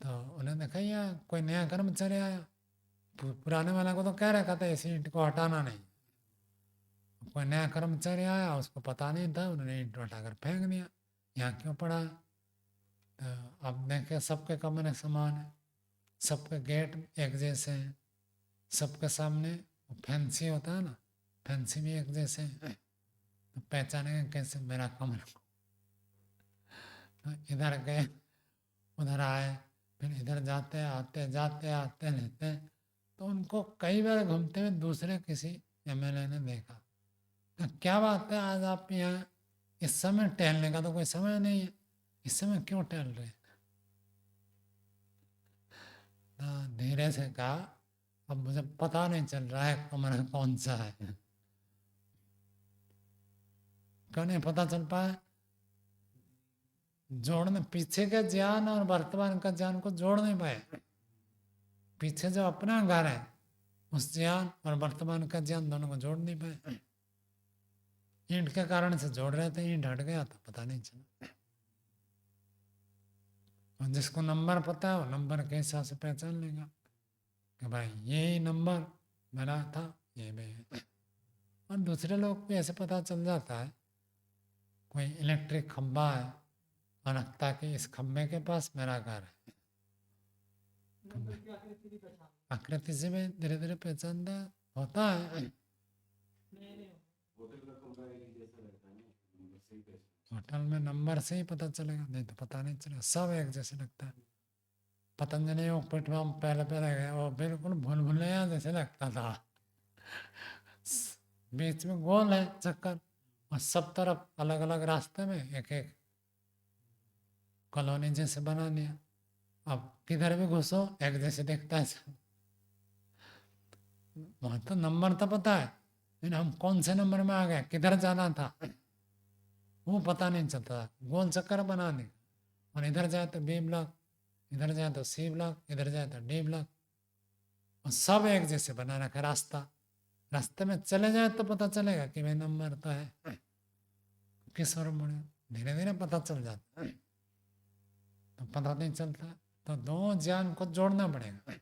तो उन्होंने देखा यार कोई नया कर्मचारी आया, पुराने वाला को तो कह रखा था इस ईंट को हटाना नहीं, कोई नया कर्मचारी आया उसको पता नहीं था, उन्होंने ईंट उठाकर फेंक दिया, यहाँ क्यों पड़ा? तो अब देखे सबके कमरे समान है, सबके गेट एक जैसे हैं, सबके सामने फैंसी होता है ना, फैंसी भी एक जैसे हैं, तो पहचानेंगे कैसे मेरा कमरा? तो इधर गए, उधर आए, फिर इधर जाते आते रहते। तो उनको कई बार घूमते हुए दूसरे किसी एमएलए ने देखा। तो क्या बात है, आज आप यहाँ इस समय टहलने का तो कोई समय नहीं है, इस समय क्यों टहल रहे? तो धीरे से कहा, अब मुझे पता नहीं चल रहा है कमरा कौन सा है। क्यों नहीं पता चल पाया? जोड़ने, पीछे का ज्ञान और वर्तमान का ज्ञान को जोड़ नहीं पाए। पीछे जो अपना घर है उस ज्ञान और वर्तमान का ज्ञान दोनों को जोड़ नहीं पाए। ईंट के कारण से जोड़ रहे थे, ईंट हट गया तो पता नहीं चला। और जिसको नंबर पता है वो नंबर के हिसाब से पहचान लेगा कि भाई यही नंबर मेरा था, ये भी है। और दूसरे लोग को ऐसे पता चल जाता है, कोई इलेक्ट्रिक खंभा है और लगता कि इस खंभे के पास मेरा घर है। नंबर की आकृति भी पहचान आकृति से भी धीरे धीरे पहचानता होता है। नहीं होटल में नंबर से ही पता चलेगा, नहीं तो पता नहीं चलेगा, सब एक जैसे लगता है। पतंजलि योगपीठ में हम पहले पहले गए, वो बिल्कुल भूल भुलैया जैसे लगता था। बीच में गोल है चक्कर और सब तरफ अलग अलग रास्ते में एक एक कॉलोनी जैसे बना लिया। अब किधर भी घुसो एक जैसे दिखता है। वहां तो नंबर तो पता है, लेकिन हम कौन से नंबर में आ गए, किधर जाना था वो पता नहीं चलता। गोल चक्कर बना दी, और इधर जाए तो बी ब्लॉक, इधर जाए तो सी ब्लॉक, इधर जाए तो डी ब्लॉक, और सब एक जैसे बना रखा रास्ता। रास्ते में चले जाए तो पता चलेगा कि भाई नंबर तो है, किस ओर मुड़े, धीरे धीरे पता चल जाता है। तो पता नहीं चलता, तो दो ज्ञान को जोड़ना पड़ेगा।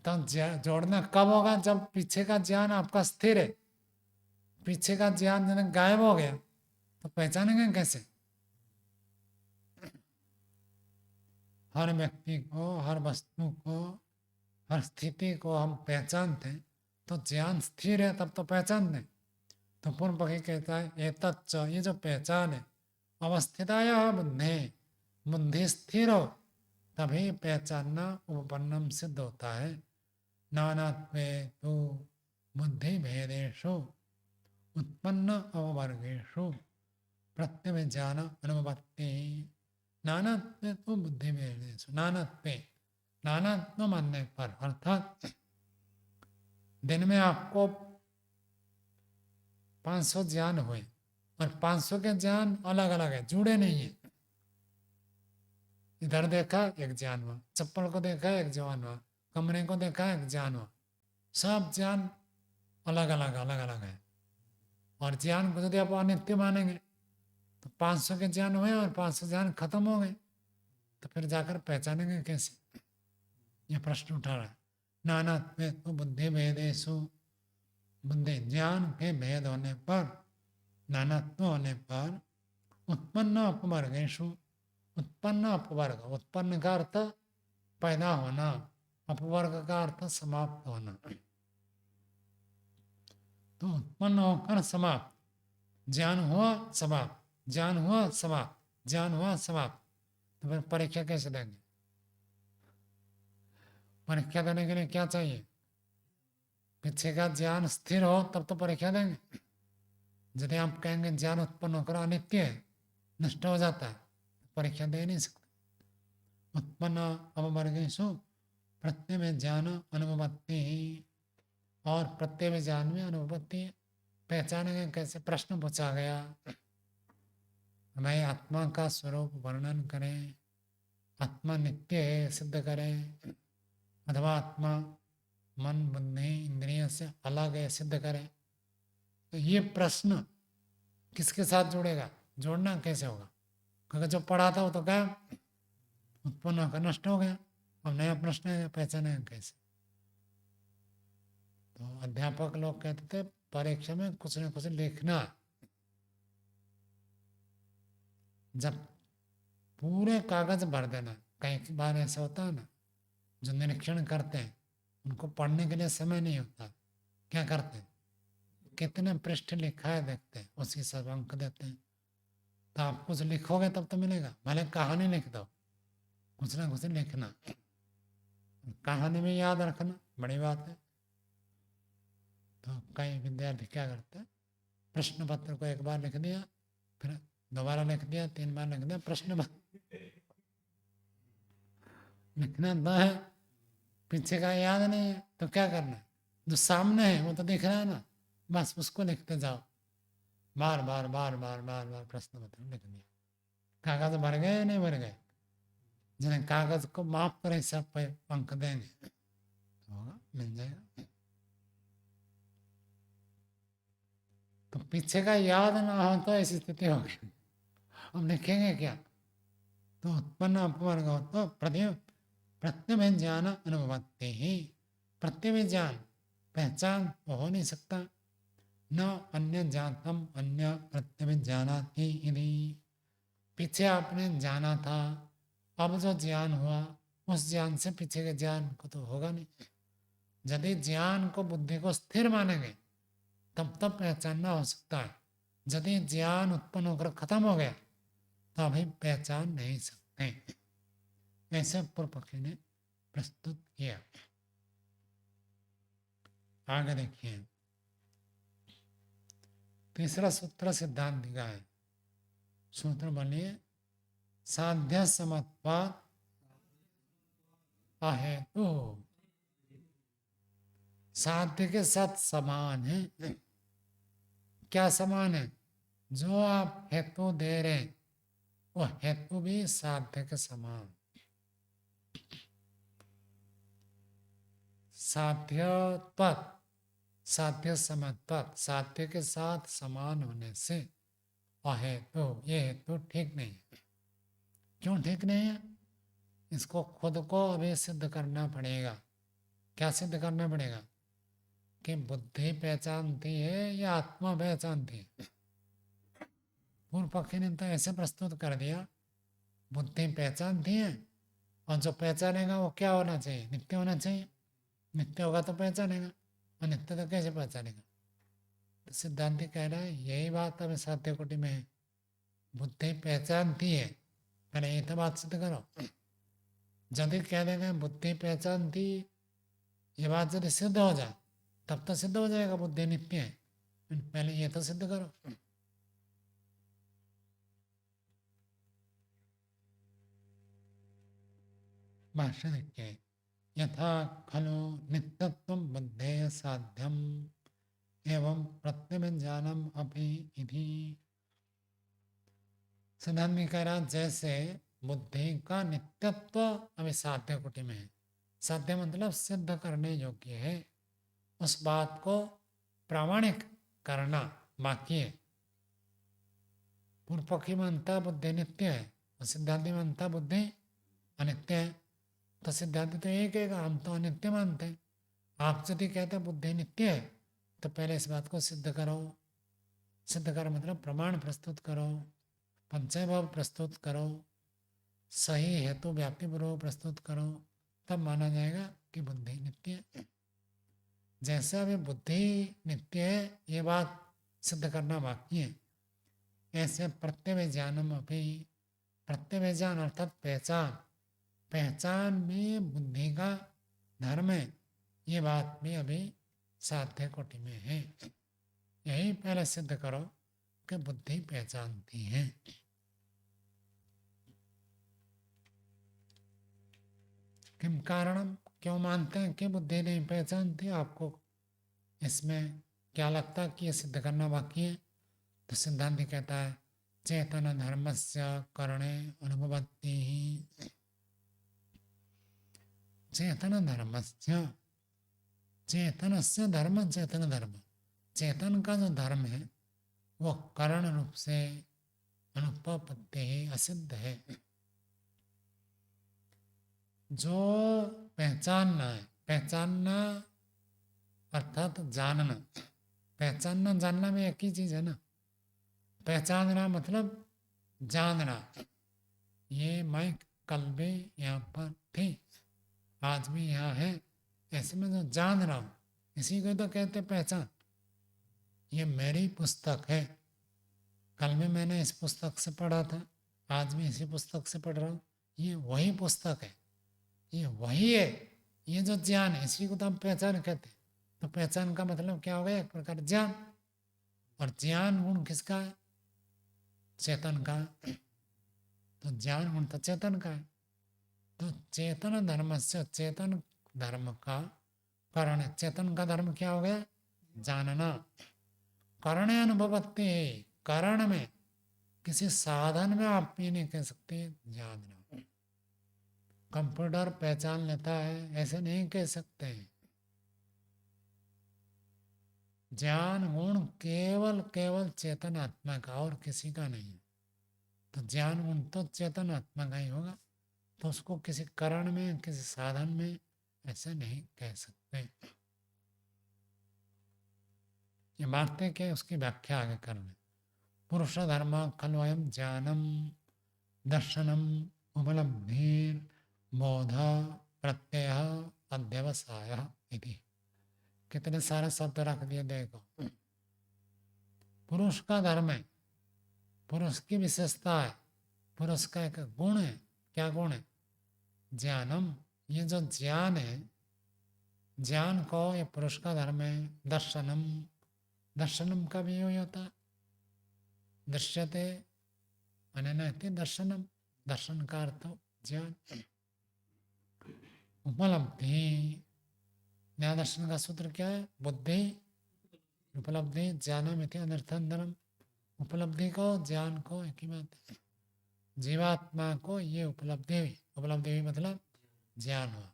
तो जोड़ना कब होगा? जब पीछे का ज्ञान आपका स्थिर है। पीछे का ज्ञान जब गायब हो गया तो पहचानेंगे कैसे? हर व्यक्ति को, हर वस्तु को, हर स्थिति को हम पहचानते हैं तो ज्ञान स्थिर है तब तो पहचानते। तो पूर्व पक्षी कहता है ये तत्व, ये जो पहचान है, अवस्थिताया बुद्धि, बुद्धि स्थिर हो तभी पहचानना उपपन्नम सिद्ध होता है। नानात्वे तु बुद्धि भेदेशु उत्पन्न अववर्गेशु प्रत्यभिज्ञान अनुपत्ति। नानात्वे तु बुद्धि भेदेशु, नानात्वे, नानात्व मानने पर, अर्थात दिन में आपको 500 ज्ञान हुए और 500 के ज्ञान अलग अलग है, जुड़े नहीं है। इधर देखा एक ज्ञान हुआ, चप्पल को देखा एक ज्ञान हुआ, कमरे को देखा एक ज्ञान हुआ, सब ज्ञान अलग अलग है। और ज्ञान को यदि आप अनित्य मानेंगे तो 500 के ज्ञान हुए और 500 ज्ञान खत्म हो गए, तो फिर जाकर पहचानेंगे कैसे? ये प्रश्न उठा रहा है। नानात्वे तो बुद्धि भेदेशु, बुद्धि ज्ञान के भेद होने पर, नानात्व होने पर, उत्पन्न अपवर्गेशु, उत्पन्न अपवर्ग, उत्पन्न का अर्थ पैदा होना, अपवर्ग का अर्थ समाप्त होना। तो उत्पन्न होकर समाप्त, ज्ञान हुआ समाप्त, ज्ञान हुआ समाप्त, ज्ञान हुआ समाप्त, तो फिर परीक्षा कैसे देंगे? परीक्षा देने के लिए क्या चाहिए? पीछे का ज्ञान स्थिर हो तब तो परीक्षा देंगे। यदि आप कहेंगे ज्ञान उत्पन्न होकर अनित्य है, नष्ट हो जाता है, परीक्षा दे नहीं सकते। उत्पन्न अववर्गेषु प्रत्यय में ज्ञान अनुपत्ति, और प्रत्यय में ज्ञान में अनुपत्ति पहचानेंगे कैसे? प्रश्न पूछा गया, हमें आत्मा का स्वरूप वर्णन करें, आत्मा नित्य है सिद्ध करें, अथवा आत्मा मन बुद्धि इंद्रिय से अलग है सिद्ध करें। तो ये प्रश्न किसके साथ जुड़ेगा? जोड़ना कैसे होगा? क्योंकि जो पढ़ा था वो तो गया, उत्पन्न होकर नष्ट हो गया, अब नया प्रश्न है, पहचानेगा कैसे? तो अध्यापक लोग कहते थे परीक्षा में कुछ न कुछ लिखना। जब पूरे कागज भर देना, कई बार ऐसा होता है ना, जो निरीक्षण करते हैं उनको पढ़ने के लिए समय नहीं होता, क्या करते हैं, कितने पृष्ठ लिखा है देखते हैं, उसी सब अंक देते हैं। तो आप कुछ लिखोगे तब तो मिलेगा, भले कहानी लिख दो, कुछ ना कुछ लिखना, कहानी में याद रखना बड़ी बात है। तो कई विद्यार्थी क्या करते हैं, प्रश्न पत्र को एक बार लिख दिया, फिर दोबारा लिख दिया, 3 बार लिख दिया प्रश्न पत्र। लिखना तो है, पीछे का याद नहीं है तो क्या करना है, जो सामने है वो तो दिख रहा है ना, बस उसको लिखते जाओ, बार बार बार बार बार बार प्रश्न पत्र लिख दिया। कागज भर गए या नहीं भर गए, जिन्हें कागज को माफ कर हिसाब पे अंक देंगे तो होगा, मिल जाएगा। तो पीछे का याद ना हो तो ऐसी स्थिति होगी, हम लिखेंगे क्या। तो उत्पन्न अपवर्ग हो तो प्रत्यभिज्ञान अनुभवते ही, प्रत्यभिज्ञान पहचान तो हो नहीं सकता, न अन्य जातम अन्य प्रत्यभिज्ञानाति यदि, पीछे आपने जाना था, अब जो ज्ञान हुआ उस ज्ञान से पीछे के ज्ञान को तो होगा नहीं। यदि ज्ञान को बुद्धि को स्थिर मानेंगे तब तब पहचानना हो सकता है, यदि ज्ञान उत्पन्न होकर खत्म हो गया तो अभी पहचान नहीं सकते। ऐसे पूर्व पक्षी ने प्रस्तुत किया। आगे देखिए, तीसरा सूत्र सिद्धांत का है, सूत्र बनिए साध्य समत्वात् अहेतु, साध्य के साथ समान है। क्या समान है, जो आप हेतु दे रहे वो हेतु भी साध्य के समान, साध्य तत् साध्य समत्वात्, साध्य के साथ समान होने से अहेतु, ये हेतु ठीक नहीं है। क्यों ठीक नहीं है, इसको खुद को अभी सिद्ध करना पड़ेगा। क्या सिद्ध करना पड़ेगा कि बुद्धि पहचानती है या आत्मा पहचानती है। पूर्व पक्षी ने तो ऐसे प्रस्तुत कर दिया, बुद्धि पहचानती है, और जो पहचानेगा वो क्या होना चाहिए, नित्य होना चाहिए, नित्य होगा तो पहचानेगा, अनित्य तो कैसे पहचानेगा। तो सिद्धांति कह रहा है यही बात अब साध्य कोटि में है, बुद्धि पहचानती है, पहले ये तो बात सिद्ध करो। यदि कह देंगे बुद्धि पहचानती, ये बात यदि सिद्ध हो जाए तब तो सिद्ध हो जाएगा बुद्धि नित्य है, पहले ये तो सिद्ध करो। भाष्य देखिए, यथा खलु नित्यत्वं बुद्धेः साध्यम एवं प्रत्यभिज्ञानम अपि इति। सिद्धांत कह रहा जैसे बुद्धि का नित्यत्व अभी साध्य कोटि में है, साध्य मतलब सिद्ध करने योग्य है, उस बात को प्रामाणिक करना बाकी है। पूर्व पक्षी मानता बुद्धि नित्य है और सिद्धांति मानता बुद्धि अनित्य है। तो सिद्धांति तो ये कहेगा हम तो अनित्य मानते हैं, आप यदि कहते हैं बुद्धि नित्य है तो पहले इस बात को सिद्ध करो। सिद्ध करो मतलब प्रमाण प्रस्तुत करो, पंचय भाव प्रस्तुत करो, सही हेतु व्याप्ति पूर्वक प्रस्तुत करो, तब माना जाएगा कि बुद्धि नित्य है। जैसे अभी बुद्धि नित्य है ये बात सिद्ध करना बाकी है, ऐसे प्रत्यभिज्ञानम अपि, प्रत्यभिज्ञान अर्थात पहचान, पहचान में बुद्धि का धर्म है, ये बात भी अभी साध्य कोटि में है। यही पहले सिद्ध करो कि बुद्धि पहचानती है। किम कारणम, क्यों मानते हैं कि बुद्धि नहीं पहचानती, आपको इसमें क्या लगता है कि ये सिद्ध करना बाकी है। तो सिद्धांत कहता है चेतन धर्मस्य करणे अनुभवति ही, चेतन धर्मस्य, चेतनस्य धर्म, चेतन धर्म, चेतन का जो धर्म है वो करण रूप से अनुपपत्ति ही असिद्ध है। जो पहचानना है, पहचानना अर्थात जानना, पहचानना जानना में एक ही चीज है ना। पहचानना मतलब जानना, ये माइक कल भी यहाँ पर थी, आज भी यहाँ है, ऐसे में जो जान रहा हूँ इसी को तो कहते पहचान। ये मेरी पुस्तक है, कल भी मैंने इस पुस्तक से पढ़ा था, आज भी इसी पुस्तक से पढ़ रहा हूँ। ये वही पुस्तक है, ये वही है, ये जो ज्ञान है इसी को तो हम पहचान कहते हैं। तो पहचान का मतलब क्या हो गया? एक प्रकार ज्ञान। और ज्ञान गुण किसका है? चेतन का। तो ज्ञान गुण तो चेतन का है। तो चेतन धर्म से, चेतन धर्म का कारण है। चेतन का धर्म क्या हो गया? जानना। करणे अनुभवते, कारण में, किसी साधन में आप ये नहीं कह सकते जानना। कंप्यूटर पहचान लेता है ऐसे नहीं कह सकते। ज्ञान गुण केवल केवल चेतन आत्मा का, और किसी का नहीं है। तो ज्ञान गुण तो चेतन आत्मा का ही होगा। तो उसको किसी कारण में, किसी साधन में ऐसे नहीं कह सकते। ये बातें क्या, उसकी व्याख्या आगे कर रहे। पुरुष धर्म खलु अयम ज्ञानम दर्शनम उपलब्धिर बोध प्रत्यय अध्यवसाय इति। कितने सारे शब्द रख दिए देखो। पुरुष का धर्म है, पुरुष की विशेषता है, पुरुष का एक गुण है। क्या गुण है? ज्ञानम। ये जो ज्ञान है, ज्ञान को ये पुरुष का धर्म है। दर्शनम, दर्शनम का भी यही होता है, दृश्यते अनैति दर्शनम, दर्शन का अर्थ ज्ञान। उपलब्धि, न्याय दर्शन का सूत्र क्या है? बुद्धि उपलब्धि ज्ञानम इति अनर्थांतरम। उपलब्धि को, ज्ञान को एक ही बात है। जीवात्मा को ये उपलब्धि हुई, उपलब्धि हुई मतलब ज्ञान हुआ।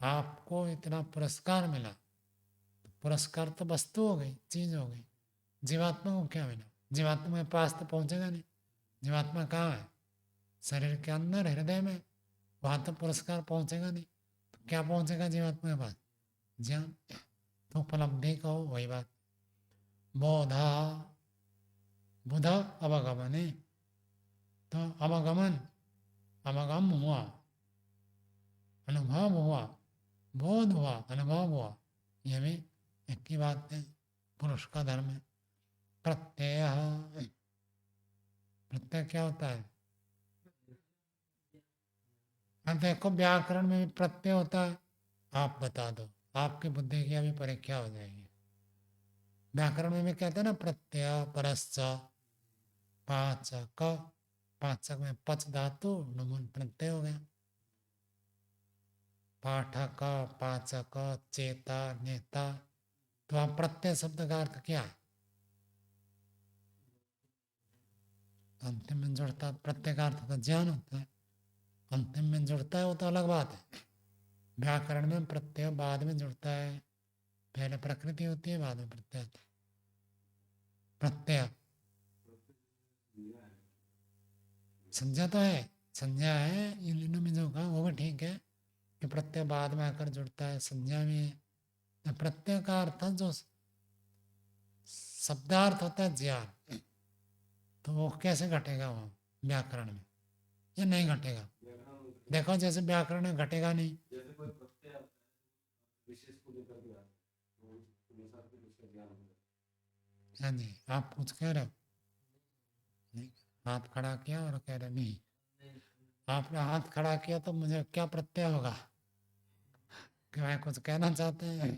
आपको इतना पुरस्कार मिला, तो पुरस्कार तो वस्तु हो गई, चीज हो गई। जीवात्मा को क्या मिला? जीवात्मा के पास तो पहुंचेगा नहीं। जीवात्मा कहाँ है? शरीर के अंदर, हृदय में। वहां तो पुरस्कार पहुंचेगा नहीं। तो क्या पहुंचेगा जीवात्मा के पास? ज्ञान। तो उपलब्धि का हो वही बात। बोधा, बुध अवगमन है। तो अवगमन, अवगम हुआ, अनुभव हुआ, बोध हुआ, अनुभव हुआ, ये भी एक ही बात है। पुरुष का धर्म है। प्रत्यय, प्रत्यय क्या होता है? हाँ देखो, व्याकरण में भी प्रत्यय होता है। आप बता दो, आपकी बुद्धि की अभी परीक्षा हो जाएगी। व्याकरण में भी कहते हैं ना, प्रत्यय परश्च पाचक, पाचक में पच धातु नुमन प्रत्यय हो गया। पाठक, पाचक, चेता, नेता। तो आप प्रत्यय शब्द का अर्थ क्या है? अंतिम में जुड़ता। प्रत्यय का अर्थ तो ज्ञान होता है। अंतिम में जुड़ता है वो तो अलग बात है। व्याकरण में प्रत्यय बाद में जुड़ता है, पहले प्रकृति होती है, बाद में प्रत्यय होता है। प्रत्यय संज्ञा तो है, संज्ञा है। इन दिनों में जो कहा वो भी ठीक है कि प्रत्यय बाद में आकर जुड़ता है, संज्ञा में है। तो प्रत्यय का अर्थ जो शब्दार्थ होता है ज्ञान, तो वो कैसे घटेगा वहाँ व्याकरण में? ये नहीं घटेगा। देखो जैसे व्याकरण में घटेगा नहीं। हाँ जी, आप कुछ कह रहे हो? नहीं, हाथ खड़ा किया और कह रहे नहीं। आपने हाथ खड़ा किया तो मुझे क्या प्रत्यय होगा कि मैं कुछ कहना चाहते हैं?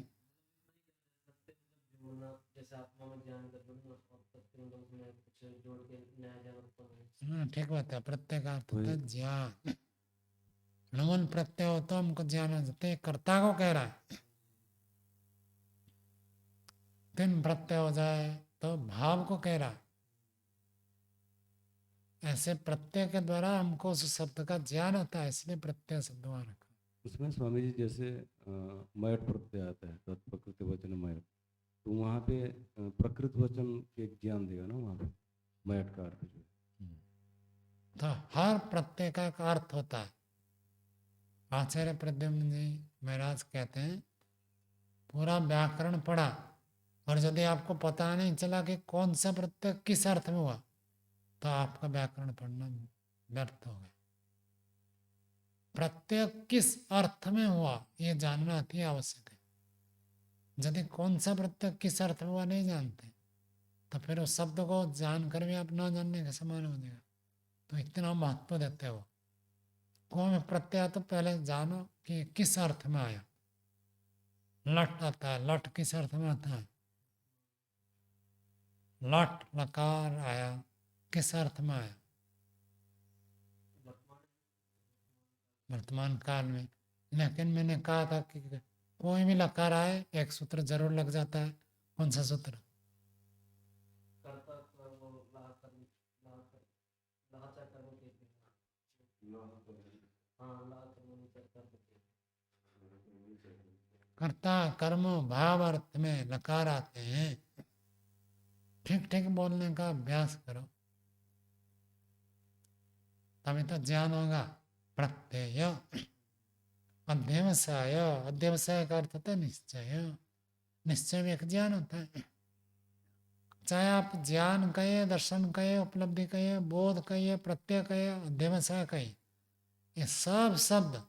जोड़ना, जैसे आत्मा में ज्ञान कर दूंगा और प्रत्यय मतलब उसमें कुछ जोड़ के नया ज्ञान उत्पन्न हो। ठीक बात है। प्रत्यय का अर्थ होता है ज्ञान। नमन प्रत्यय हो तो हमको ज्ञान हो जाते। कर्ता को कह रहा है। तीन प्रत्यय हो जाए तो भाव को कह रहा है। ऐसे प्रत्यय के द्वारा हमको उस शब्द का ज्ञान होता है, इसलिए प्रत्यय शब्द वहां रखा। उसमें स्वामी जी जैसे मयट प्रत्यय आता है, तत्प्रकृति वचन मयट, तो वहाँ पे प्रकृत वचन के ज्ञान देगा ना वहाँ पे, मयट का अर्थ जो है। तो हर प्रत्यय का एक अर्थ होता है। आचार्य प्रद्युम्न जी महाराज कहते हैं, पूरा व्याकरण पढ़ा और यदि आपको पता नहीं चला कि कौन सा प्रत्यय किस अर्थ में हुआ, तो आपका व्याकरण पढ़ना व्यर्थ हो गया। प्रत्यय किस अर्थ में हुआ ये जानना अति आवश्यक है। यदि कौन सा प्रत्यय किस अर्थ में हुआ नहीं जानते, तो फिर उस शब्द को जानकर भी आप ना जानने के समान हो जाएगा। तो इतना महत्व देते हो। कोई प्रत्यय तो पहले जानो कि किस अर्थ में आया। लट आता है, लट किस अर्थ में आता है? लट लकार आया, किस अर्थ में आया? वर्तमान काल में। लेकिन मैंने कहा था कि कोई भी लकार आए एक सूत्र जरूर लग जाता है। कौन सा सूत्र? कर्ता कर्म ला कर्म लाचा कर्म कहते हैं। हाँ ला कर्म नीचे कर्म कहते हैं। कर्ता कर्म भाव अर्थ में लकार आते हैं। ठीक ठीक बोलने का अभ्यास करो, तभी तो ज्ञान होगा। प्रत्यय अध्यवसाय, अध्यवसाय का अर्थ होता है निश्चय। निश्चय में एक ज्ञान होता है। चाहे आप ज्ञान कहिए, दर्शन कहिए, उपलब्धि कहिए, बोध कहिए, प्रत्यय कहिए, अध्यवसाय कहिए, ये सब शब्द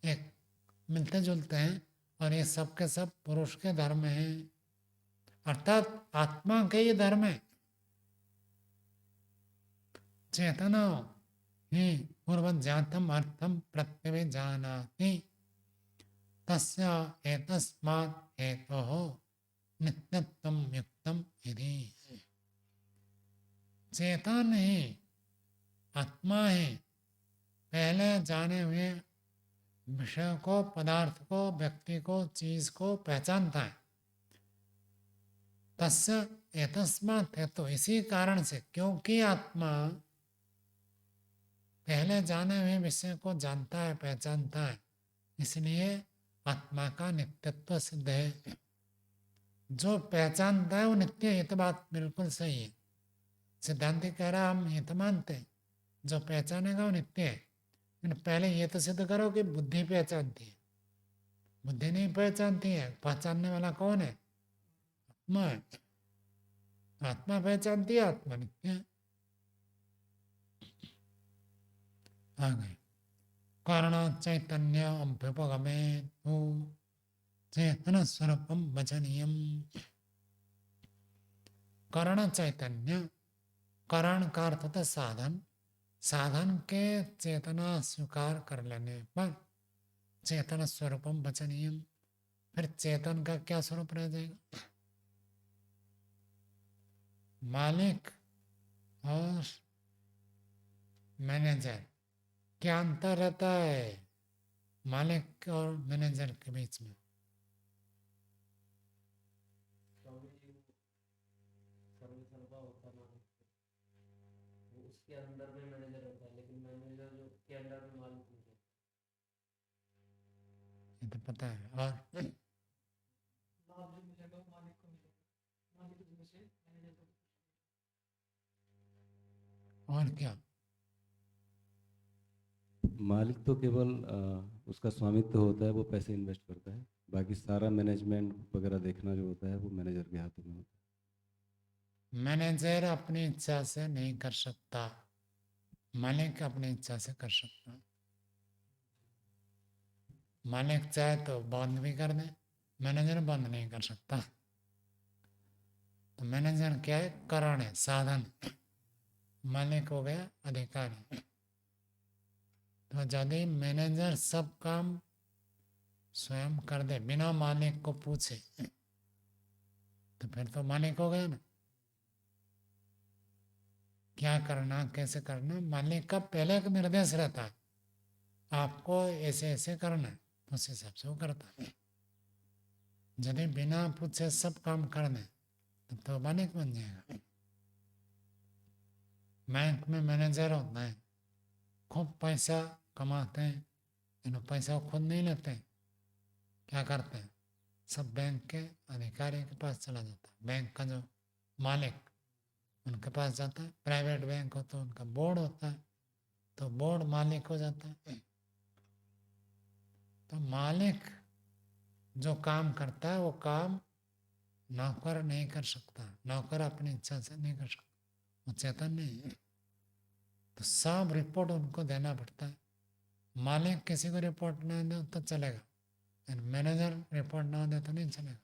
एक मिलते जुलते हैं और ये सब के सब पुरुष के धर्म हैं, अर्थात आत्मा के ये धर्म है। चेतना ही पूर्व जातम अर्थम प्रत्यय जानाति तस्य एतस्मात् हेतोः नित्यत्वं युक्तम इति। चेतन ही, आत्मा ही पहले जाने हुए विषय को, पदार्थ को, व्यक्ति को, चीज को पहचानता है। तस्य एतस्मात् हेतु, इसी कारण से, क्योंकि आत्मा पहले जाने हुए विषय को जानता है, पहचानता है, इसलिए आत्मा का नित्यत्व सिद्ध है। जो पहचानता है वो नित्य है, ये तो बात बिल्कुल सही है। सिद्धांति कह रहा हम ये तो मानते हैं, जो पहचानेगा वो नित्य है। लेकिन पहले ये तो सिद्ध करो कि बुद्धि पहचानती है। बुद्धि नहीं पहचानती है, पहचानने वाला कौन है? आत्मा है। आत्मा पहचानती है, आत्मा नित्य है। आगे कारण चैतन्य अभ्युपगमे तो चेतन स्वरूपम वचनीयम। कारण चैतन्य, कारण का अर्थ होता साधन। साधन के चेतना स्वीकार कर लेने पर चेतन स्वरूपम वचनीयम। फिर चेतन का क्या स्वरूप रह जाएगा? मालिक और मैनेजर, क्या अंतर रहता है मालिक और मैनेजर के बीच में? स्वामी जी सर्व सर्वा होता है मालिक, वो उसके अंदर में मैनेजर होता है, लेकिन मैनेजर जो के अंदर में मालिक नहीं है। ये तो पता है। और लाभ जो मिलेगा वो मालिक को मिलेगा, मालिक की जगह से मैनेजर को। और क्या? मालिक तो केवल उसका स्वामित्व होता है, वो पैसे इन्वेस्ट करता है, बाकी सारा मैनेजमेंट वगैरह देखना जो होता है वो मैनेजर के हाथों में होता है। मैनेजर अपनी इच्छा से नहीं कर सकता, मालिक अपनी इच्छा से कर सकता है। मालिक चाहे तो बंद भी कर दे, मैनेजर बंद नहीं कर सकता। तो मैनेजर क्या है? कारण है, साधन। मालिक हो गया अधिकारी। तो यदि मैनेजर सब काम स्वयं कर दे बिना मालिक को पूछे, तो फिर तो मालिक हो गया ना। क्या करना, कैसे करना, मालिक का पहले एक निर्देश रहता है, आपको ऐसे ऐसे करना है, तो उस हिसाब से वो करता है। यदि बिना पूछे सब काम कर दे तब तो मालिक बन जाएगा। बैंक में मैनेजर होता है, खूब पैसा कमाते हैं, लेकिन पैसा वो खुद नहीं लेते। क्या करते हैं? सब बैंक के अधिकारी के पास चला जाता है। बैंक का जो मालिक, उनके पास जाता है। प्राइवेट बैंक हो तो उनका बोर्ड होता है, तो बोर्ड मालिक हो जाता है। तो मालिक जो काम करता है वो काम नौकर नहीं कर सकता। नौकर अपनी इच्छा से नहीं कर सकता, वो चेतन नहीं है। तो सब रिपोर्ट उनको देना पड़ता है। मालिक किसी को रिपोर्ट ना दे तो चलेगा, मैनेजर रिपोर्ट ना दे तो नहीं चलेगा।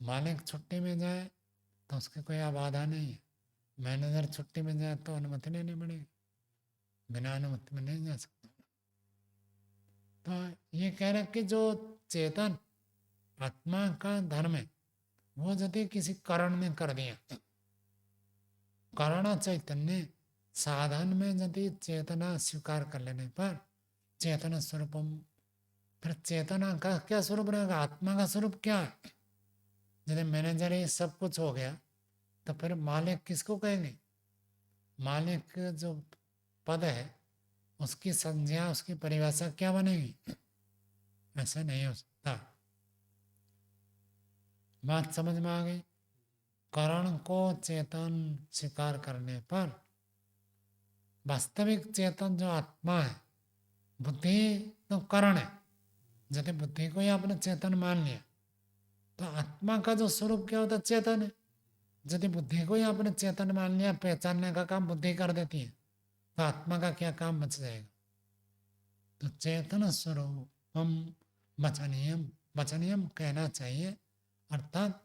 मालिक छुट्टी में जाए तो उसकी कोई बाधा नहीं है। मैनेजर छुट्टी में जाए तो अनुमति लेनी पड़ेगी, बिना अनुमति में नहीं जा सकता। तो ये कह रहे कि जो चेतन आत्मा का धर्म है वो यदि किसी कारण ने कर दिया, कारण चैतन्य साधन में यदि चेतना स्वीकार कर लेने पर चेतन स्वरूपम, फिर चेतना का क्या स्वरूप रहेगा, आत्मा का स्वरूप क्या है? यदि मैनेजर ही सब कुछ हो गया तो फिर मालिक किसको कहेंगे? मालिक जो पद है उसकी संज्ञा, उसकी परिभाषा क्या बनेगी? ऐसा नहीं हो सकता। बात समझ में आ गई? कारण को चेतन स्वीकार करने पर वास्तविक चेतन जो आत्मा है, बुद्धि तो कारण है, यदि बुद्धि को ही आपने चेतन मान लिया तो आत्मा का जो स्वरूप क्या होता है? चेतन है। यदि बुद्धि को ही आपने चेतन मान लिया, पहचानने का काम बुद्धि कर देती है, तो आत्मा का क्या काम बच जाएगा? तो चेतन स्वरूपम वचनीयम, वचनीयम कहना चाहिए, अर्थात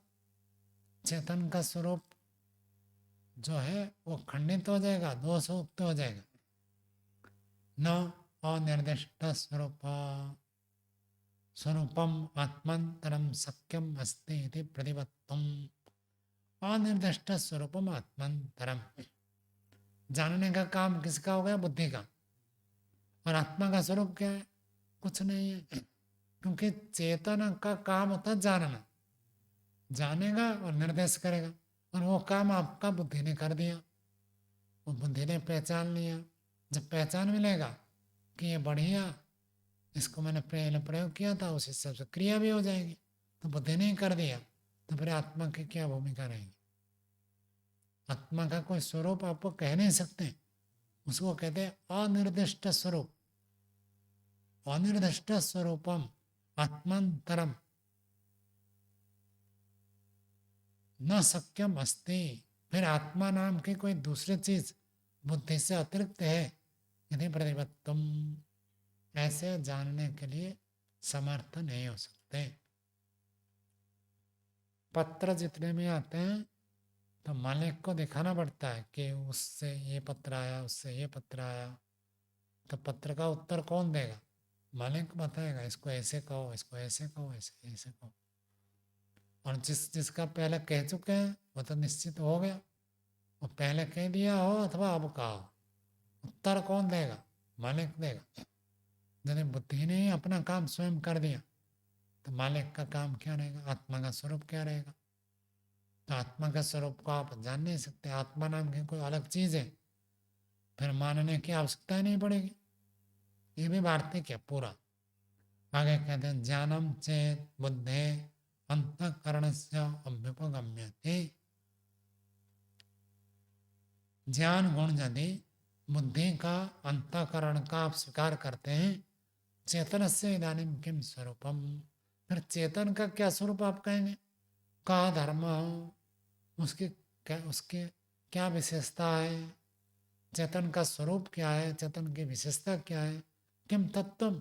चेतन का स्वरूप जो है वो खंडित हो जाएगा, दोषयुक्त हो जाएगा। न अनिर्दिष्ट स्वरूपम आत्मांतरम सक्यम अस्ति इति प्रतिपत्तम। अनिर्दिष्ट स्वरूपम आत्मांतरम, जानने का काम किसका हो गया? बुद्धि का। और आत्मा का स्वरूप क्या है? कुछ नहीं है, क्योंकि चेतन का काम होता है जानना, जानेगा और निर्देश करेगा, और वो काम आपका बुद्धि ने कर दिया, वो बुद्धि ने पहचान लिया। जब पहचान मिलेगा कि ये बढ़िया, इसको मैंने पहले प्रयोग किया था, उस हिसाब से क्रिया भी हो जाएगी, तो बुद्धि ने कर दिया, तो फिर आत्मा की क्या भूमिका रहेगी? आत्मा का कोई स्वरूप आपको कह नहीं सकते, उसको कहते हैं अनिर्दिष्ट स्वरूप। अनिर्दिष्ट स्वरूपम आत्मांतरम न सक्यम अस्ति, फिर आत्मा नाम की कोई दूसरी चीज बुद्धि से अतिरिक्त है यदि प्रतिपत्तम, ऐसे जानने के लिए समर्थ नहीं हो सकते। पत्र जितने भी आते हैं तो मालिक को दिखाना पड़ता है कि उससे ये पत्र आया, उससे ये पत्र आया, तो पत्र का उत्तर कौन देगा? मालिक बताएगा, इसको ऐसे कहो, इसको ऐसे कहो, ऐसे ऐसे कहो। और जिसका पहले कह चुके हैं वो तो निश्चित हो गया, वो पहले कह दिया हो अथवा अब कहा हो, उत्तर कौन देगा? मालिक देगा। यदि बुद्धि ने अपना काम स्वयं कर दिया तो मालिक का काम क्या रहेगा? आत्मा का स्वरूप क्या रहेगा? तो आत्मा का स्वरूप को आप जान नहीं सकते। आत्मा नाम की कोई अलग चीज है, फिर मानने की आवश्यकता ही नहीं पड़ेगी। ये भी वार्तिक है पूरा। आगे कहते हैं ज्ञानम चेत बुद्धे अंतःकरण से अभ्युपगम्यते। ज्ञान गुण यदि बुद्धि का अंतःकरण का आप स्वीकार करते हैं, चेतन से इदानीम किम स्वरूपम, फिर चेतन का क्या स्वरूप आप कहेंगे? का धर्म, उसकी क्या विशेषता है? चेतन का स्वरूप क्या है? चेतन की विशेषता क्या है? किम तत्व,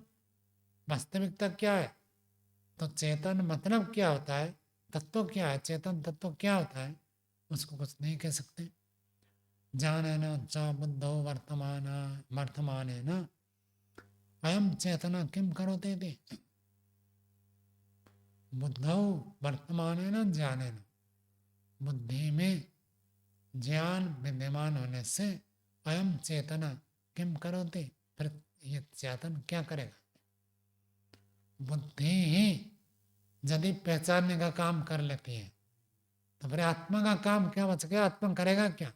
वास्तविकता क्या है? तो चेतन मतलब क्या होता है, तत्व क्या है, चेतन तत्व क्या होता है, उसको कुछ नहीं कह सकते। ज्ञानेन च बुद्धौ वर्तमानेन अयम चेतना किम करोति इति। बुद्धौ वर्तमानेन ज्ञानेन, बुद्धि में ज्ञान विद्यमान होने से अयम चेतना किम करोति, फिर ये चेतन क्या करेगा? बुद्धि ही यदि पहचानने का काम कर लेती है तो फिर आत्मा का काम क्या बच गया? आत्मा करेगा क्या?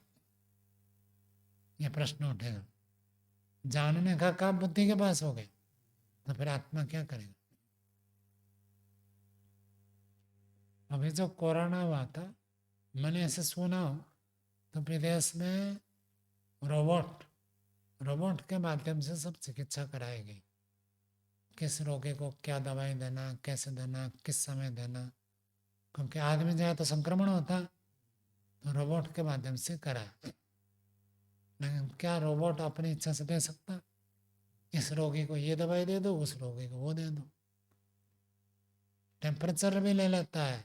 ये प्रश्न उठेगा। जानने का काम बुद्धि के पास हो गया तो फिर आत्मा क्या करेगा? अभी जो कोरोना हुआ था, मैंने ऐसे सुना हो तो विदेश में रोबोट के माध्यम से सब चिकित्सा कराई गई। किस रोगी को क्या दवाई देना, कैसे देना, किस समय देना, क्योंकि आदमी जाए तो संक्रमण होता, तो रोबोट के माध्यम से कराया। लेकिन क्या रोबोट अपनी इच्छा से दे सकता? इस रोगी को ये दवाई दे दो, उस रोगी को वो दे दो। टेम्परेचर भी ले लेता है,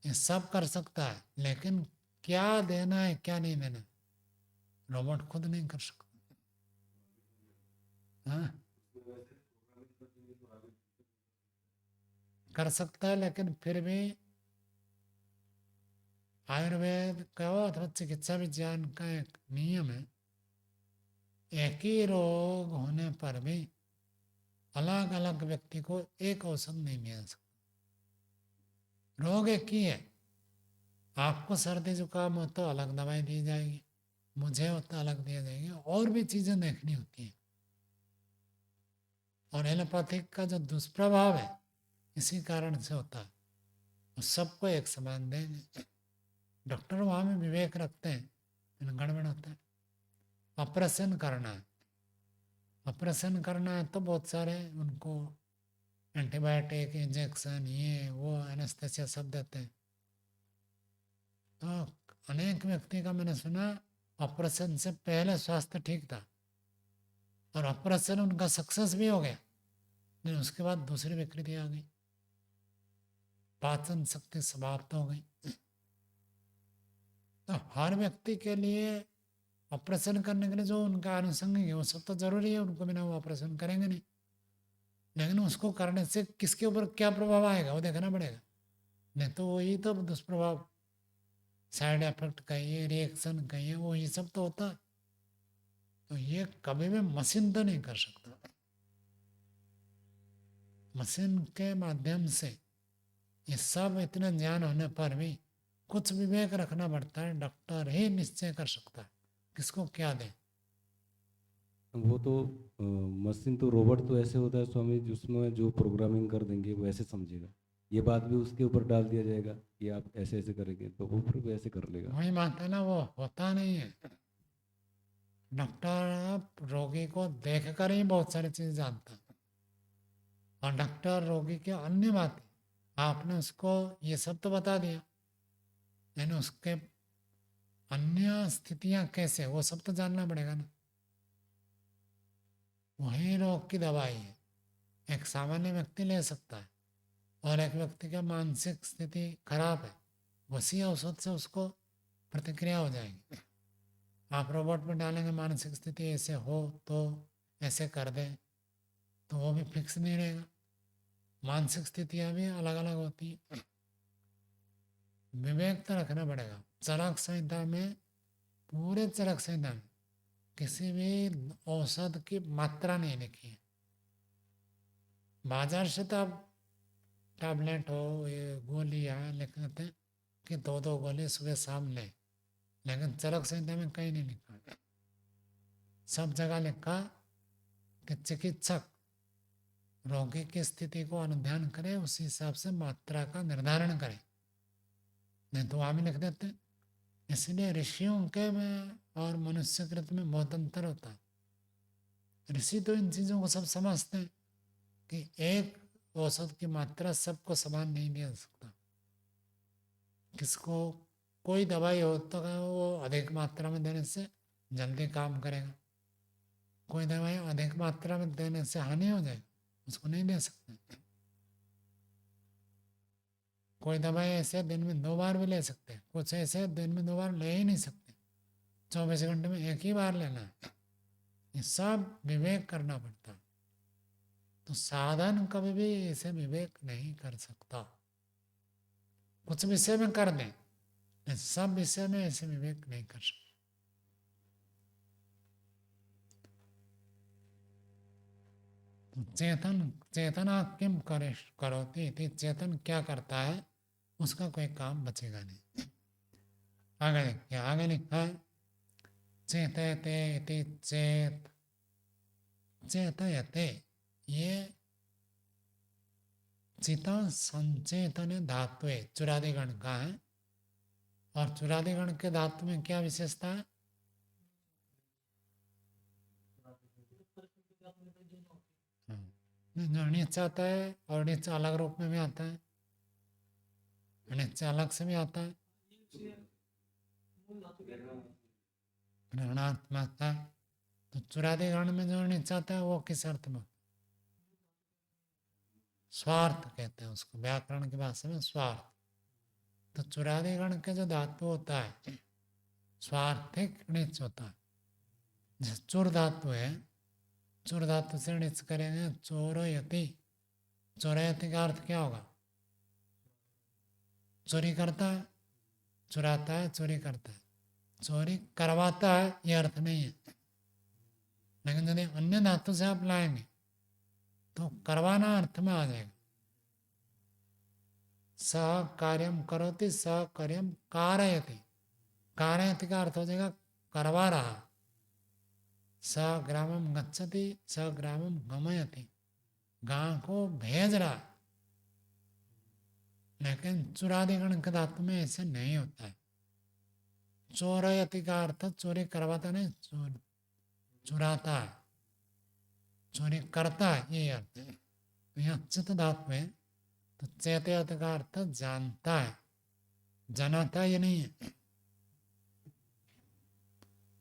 ये सब कर सकता है, लेकिन क्या देना है क्या नहीं देना रोबोट खुद नहीं कर सकता। हाँ, कर सकता है, लेकिन फिर भी आयुर्वेद का अथवा चिकित्सा विज्ञान का एक नियम है, एक ही रोग होने पर भी अलग अलग व्यक्ति को एक औषध नहीं मिल सकता। रोग एक ही है, आपको सर्दी जुकाम हो तो अलग दवाई दी जाएगी, मुझे हो तो अलग दी जाएगी, और भी चीज़ें देखनी होती हैं। और एलोपैथिक का जो दुष्प्रभाव है इसी कारण से होता है, वो सबको एक समान देंगे। डॉक्टर वहाँ में विवेक रखते हैं, लेकिन गड़बड़ होता है। ऑपरेशन करना है, ऑपरेशन करना है तो बहुत सारे उनको एंटीबायोटिक इंजेक्शन ये वो एनेस्थेसिया सब देते हैं। तो अनेक व्यक्ति का मैंने सुना ऑपरेशन से पहले स्वास्थ्य ठीक था और ऑपरेशन उनका सक्सेस भी हो गया, लेकिन उसके बाद दूसरी विकृति आ गई, पाचन शक्ति समाप्त हो गई। तो हर व्यक्ति के लिए ऑपरेशन करने के लिए जो उनका आनुषंगिक है वो सब तो जरूरी है, उनको बिना वो ऑपरेशन करेंगे नहीं, लेकिन उसको करने से किसके ऊपर क्या प्रभाव आएगा वो देखना पड़ेगा। नहीं तो वही तो दुष्प्रभाव, साइड इफेक्ट कहिए, रिएक्शन कहिए, वो ये सब तो होता है। तो ये कभी भी मशीन तो नहीं कर सकता। मशीन के माध्यम से ये सब इतना ज्ञान होने पर भी कुछ विवेक रखना पड़ता है, डॉक्टर ही निश्चय कर सकता है किसको क्या दें। वो तो मशीन तो रोबोट तो ऐसे होता है स्वामी, जिसमें जो प्रोग्रामिंग कर देंगे वो ऐसे समझेगा, ये बात भी उसके ऊपर डाल दिया जाएगा कि आप ऐसे ऐसे करेंगे तो वो फिर वैसे कर लेगा। वही मानता है ना, वो होता नहीं है। डॉक्टर रोगी को देख कर ही बहुत सारी चीज जानता है, और डॉक्टर रोगी की अन्य बातें आपने उसको ये सब तो बता दिया, यानी उसके अन्य स्थितियां कैसे वो सब तो जानना पड़ेगा ना। वही रोग की दवाई है, एक सामान्य व्यक्ति ले सकता है, और एक व्यक्ति का मानसिक स्थिति खराब है, उसी औषध से उसको प्रतिक्रिया हो जाएगी। आप रोबोट में डालेंगे मानसिक स्थिति ऐसे हो तो ऐसे कर दें, तो वो भी फिक्स नहीं रहेगा। मानसिक स्थितियाँ भी अलग अलग होती हैं, विवेक तो रखना पड़ेगा। चरक संहिता में, पूरे चरक संहिता में किसी भी औषध की मात्रा नहीं लिखी है। बाजार से तो आप टैबलेट हो ये गोलियाँ लिख देते हैं कि 2-2 गोली सुबह शाम लें, लेकिन चरक संहिता में कहीं नहीं लिखा। सब जगह लिखा कि चिकित्सक रोगी की स्थिति को अनुध्यान करे, उसी हिसाब से मात्रा का निर्धारण करे, नहीं तो वहाँ भी लिख देते हैं। इसलिए ऋषियों के में और मनुष्यकृत में बहुत अंतर होता है। ऋषि तो इन चीज़ों को सब समझते हैं कि एक औषध की मात्रा सबको समान नहीं दिया जा सकता। किसको कोई दवाई हो तो वो अधिक मात्रा में देने से जल्दी काम करेगा, कोई दवाई अधिक मात्रा में देने से हानि हो जाएगी, उसको नहीं दे सकते। कोई दवाई ऐसे दिन में 2 बार भी ले सकते हैं, कुछ ऐसे दिन में 2 बार ले ही नहीं सकते, 24 घंटे में एक ही बार लेना है। ये सब विवेक करना पड़ता है। तो साधन कभी भी इसे विवेक नहीं कर सकता। कुछ विषय में कर दें, सब विषय में ऐसे विवेक नहीं कर सकता। चेतन चेतना किम करोति थी, चेतन क्या करता है उसका कोई काम बचेगा नहीं। आगे देखिए, आगे लिखा है चेतयते इति चेत, चेतयते ये चिता संचेतन धातु चुरादिगण का है, और चुरादिगण के धातु में क्या विशेषता है? जो नीच आता है और नीच अलग रूप में भी आता है, नीच अलग से भी आता है, ऋणात्म आता है। तो चुरादिगण में जो नीच आता है वो किस अर्थ में? स्वार्थ कहते हैं उसको, व्याकरण की भाषा में स्वार्थ। तो चुरादिगण के जो धातु होता है स्वार्थिक णिच होता है। जैसे चुर धातु है, चुर धातु से णिच करेंगे चोरयति। चोरयति का अर्थ क्या होगा? चोरी करता है, चुराता है, चोरी करता है। चोरी करवाता है ये अर्थ नहीं है। लेकिन यदि अन्य धातु से आप लाएंगे तो करवाना अर्थ में आ जाएगा। सह कार्यम करोति, सह कार्यम कारयति। कारयति का अर्थ हो जाएगा करवा रहा। स ग्रामम गच्छति, स ग्रामम गमयति, गांव को भेज रहा। लेकिन चुरादिगण के धातु में ऐसे नहीं होता है। चोरयति का अर्थ चोरी करवाता नहीं, चुराता है, चोरी करता है, ये अर्थ है। तो यहाँ चित धातु है तो चेतयत का अर्थ जानता है, जनाता ये नहीं है।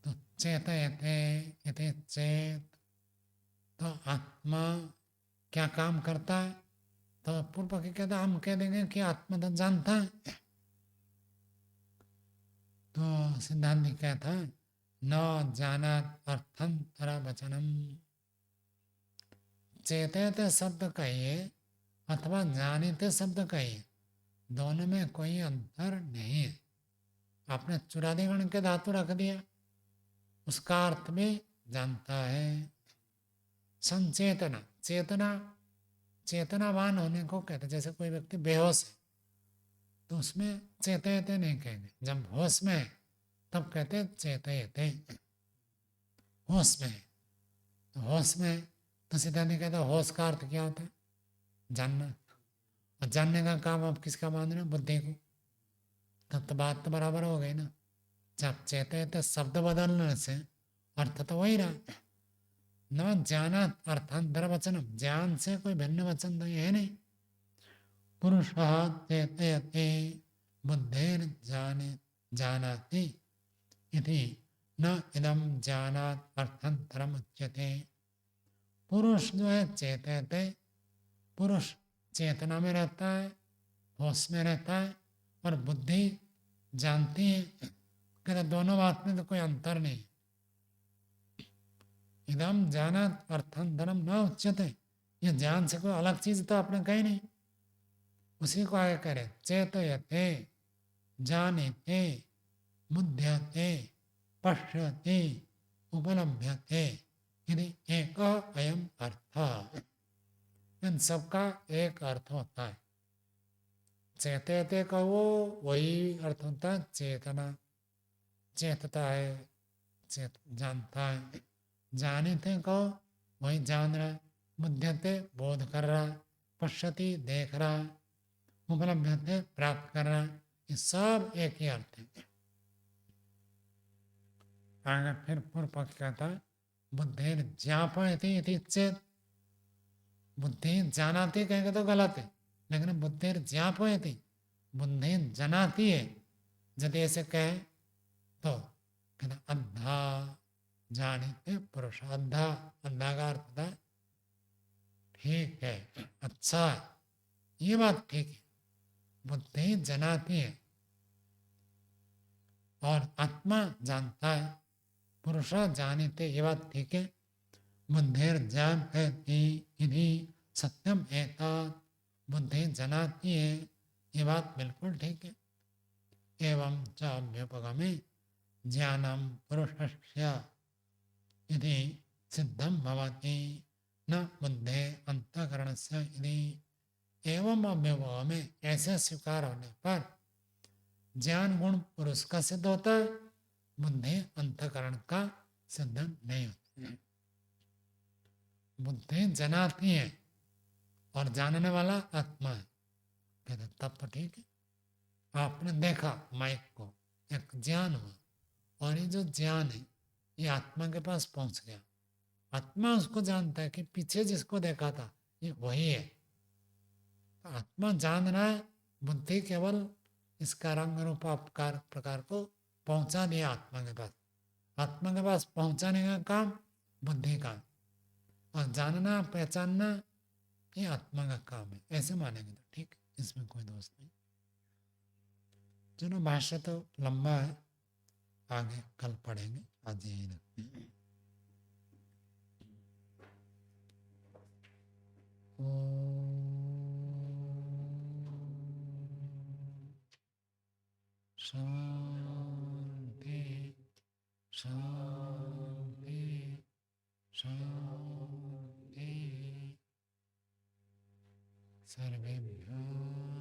तो चेतयते यते चेत, तो आत्मा क्या काम करता है? तो पूर्व पक्षी कहता हम कह देंगे कि आत्मा तो जानता है। तो सिद्धांत कहता है न जानात अर्थम तरा वचनम। चेतयते शब्द कहिए अथवा जानिते शब्द कहिए, दोनों में कोई अंतर नहीं है। आपने चुरादिगण के धातु रख दिया, उसका अर्थ भी जानता है। संचेतना, चेतना चेतनावान होने को कहते। जैसे कोई व्यक्ति बेहोश है तो उसमें चेतयते नहीं कहेंगे। जब होश में है तब कहते चेतयते, होश में है। तो होश में तो सीधा नहीं कहता होश का अर्थ क्या होता है? जानना। और जानने का काम आप किसका मान रहे हो? बुद्धि को। तब तो बात तो बराबर हो गई ना। जब चेतयते शब्द बदलने से अर्थ तो वही रहा। न जाना अर्थांतर वचनम, ज्ञान से कोई भिन्न वचन तो है नहीं। पुरुष चेतयते बुद्धेर जाने जानाति इति न इदम जानात अर्थांतरम उच्यते। पुरुष जो है चेतयते, पुरुष चेतना में रहता है, होश में रहता है, और बुद्धि जानती है। कहते दोनों बात में तो कोई अंतर नहीं। इदम जानात अर्थांतरम न उच्यते, ये ज्ञान से कोई अलग चीज तो आपने कही नहीं। उसी को आगे करे चेतयते, जानीते, बुध्यते, पश्यते, उपलभ्यते, यदि एक अयम अर्थ। इन सबका एक अर्थ होता है। चेतयते का वो वही अर्थ होता है चेतना, चेतता है, जानता है। जानीते को वही जान रहा। बुध्यते बोध कर रहा। पश्यति देख रहा। उपलब्धते प्राप्त कर रहा। ये सब एक ही अर्थ है। आगे फिर पूर्व पक्ष कहता है बुद्धि ज्ञापयति इति चेत। बुद्धि जानाती कहेंगे तो गलत है, लेकिन बुद्धि ज्ञापयति, बुद्धि जनाती है। यदि ऐसे कहे तो कहते अंधा जानिते पुरुष। अंधा, अंधा का अर्थ था ठीक है, अच्छा है, ये बात ठीक है। बुद्धि जनाती है और आत्मा जानता है। पुरुष जानिते, ये बात ठीक है। बुद्धिर जायति इति सत्यम एतत्, बुद्धि जनाती है, ये बात बिल्कुल ठीक है। एवं च अभ्युपगमे ज्ञानम पुरुषस्य इति सिद्धम भवति न बुद्धे अंतःकरणस्य इति। एवं अभ्युपगमे, ऐसे स्वीकार होने पर ज्ञान गुण पुरुष का सिद्ध होता है, बुद्धि अंतःकरण का सिद्ध नहीं होता। बुद्धि जनाती है और जानने वाला आत्मा है। कहते तब तो ठीक है। आपने देखा माइक को, एक ज्ञान हुआ, और ये जो ज्ञान है ये आत्मा के पास पहुंच गया। आत्मा उसको जानता है कि पीछे जिसको देखा था ये वही है। तो आत्मा जान रहा है, बुद्धि केवल इसका रंग रूप प्रकार को पहुंचा दिया आत्मा के पास। आत्मा के पास पहुंचाने का काम बुद्धि का, और जानना पहचानना ये आत्मा का काम है। ऐसे मानेंगे तो ठीक, इसमें कोई दोष नहीं। चलो भाष्य तो लंबा है, आगे कल पढ़ेंगे, आज यही रखते हैं। शांति शांति शांति। सर्वेभ्यो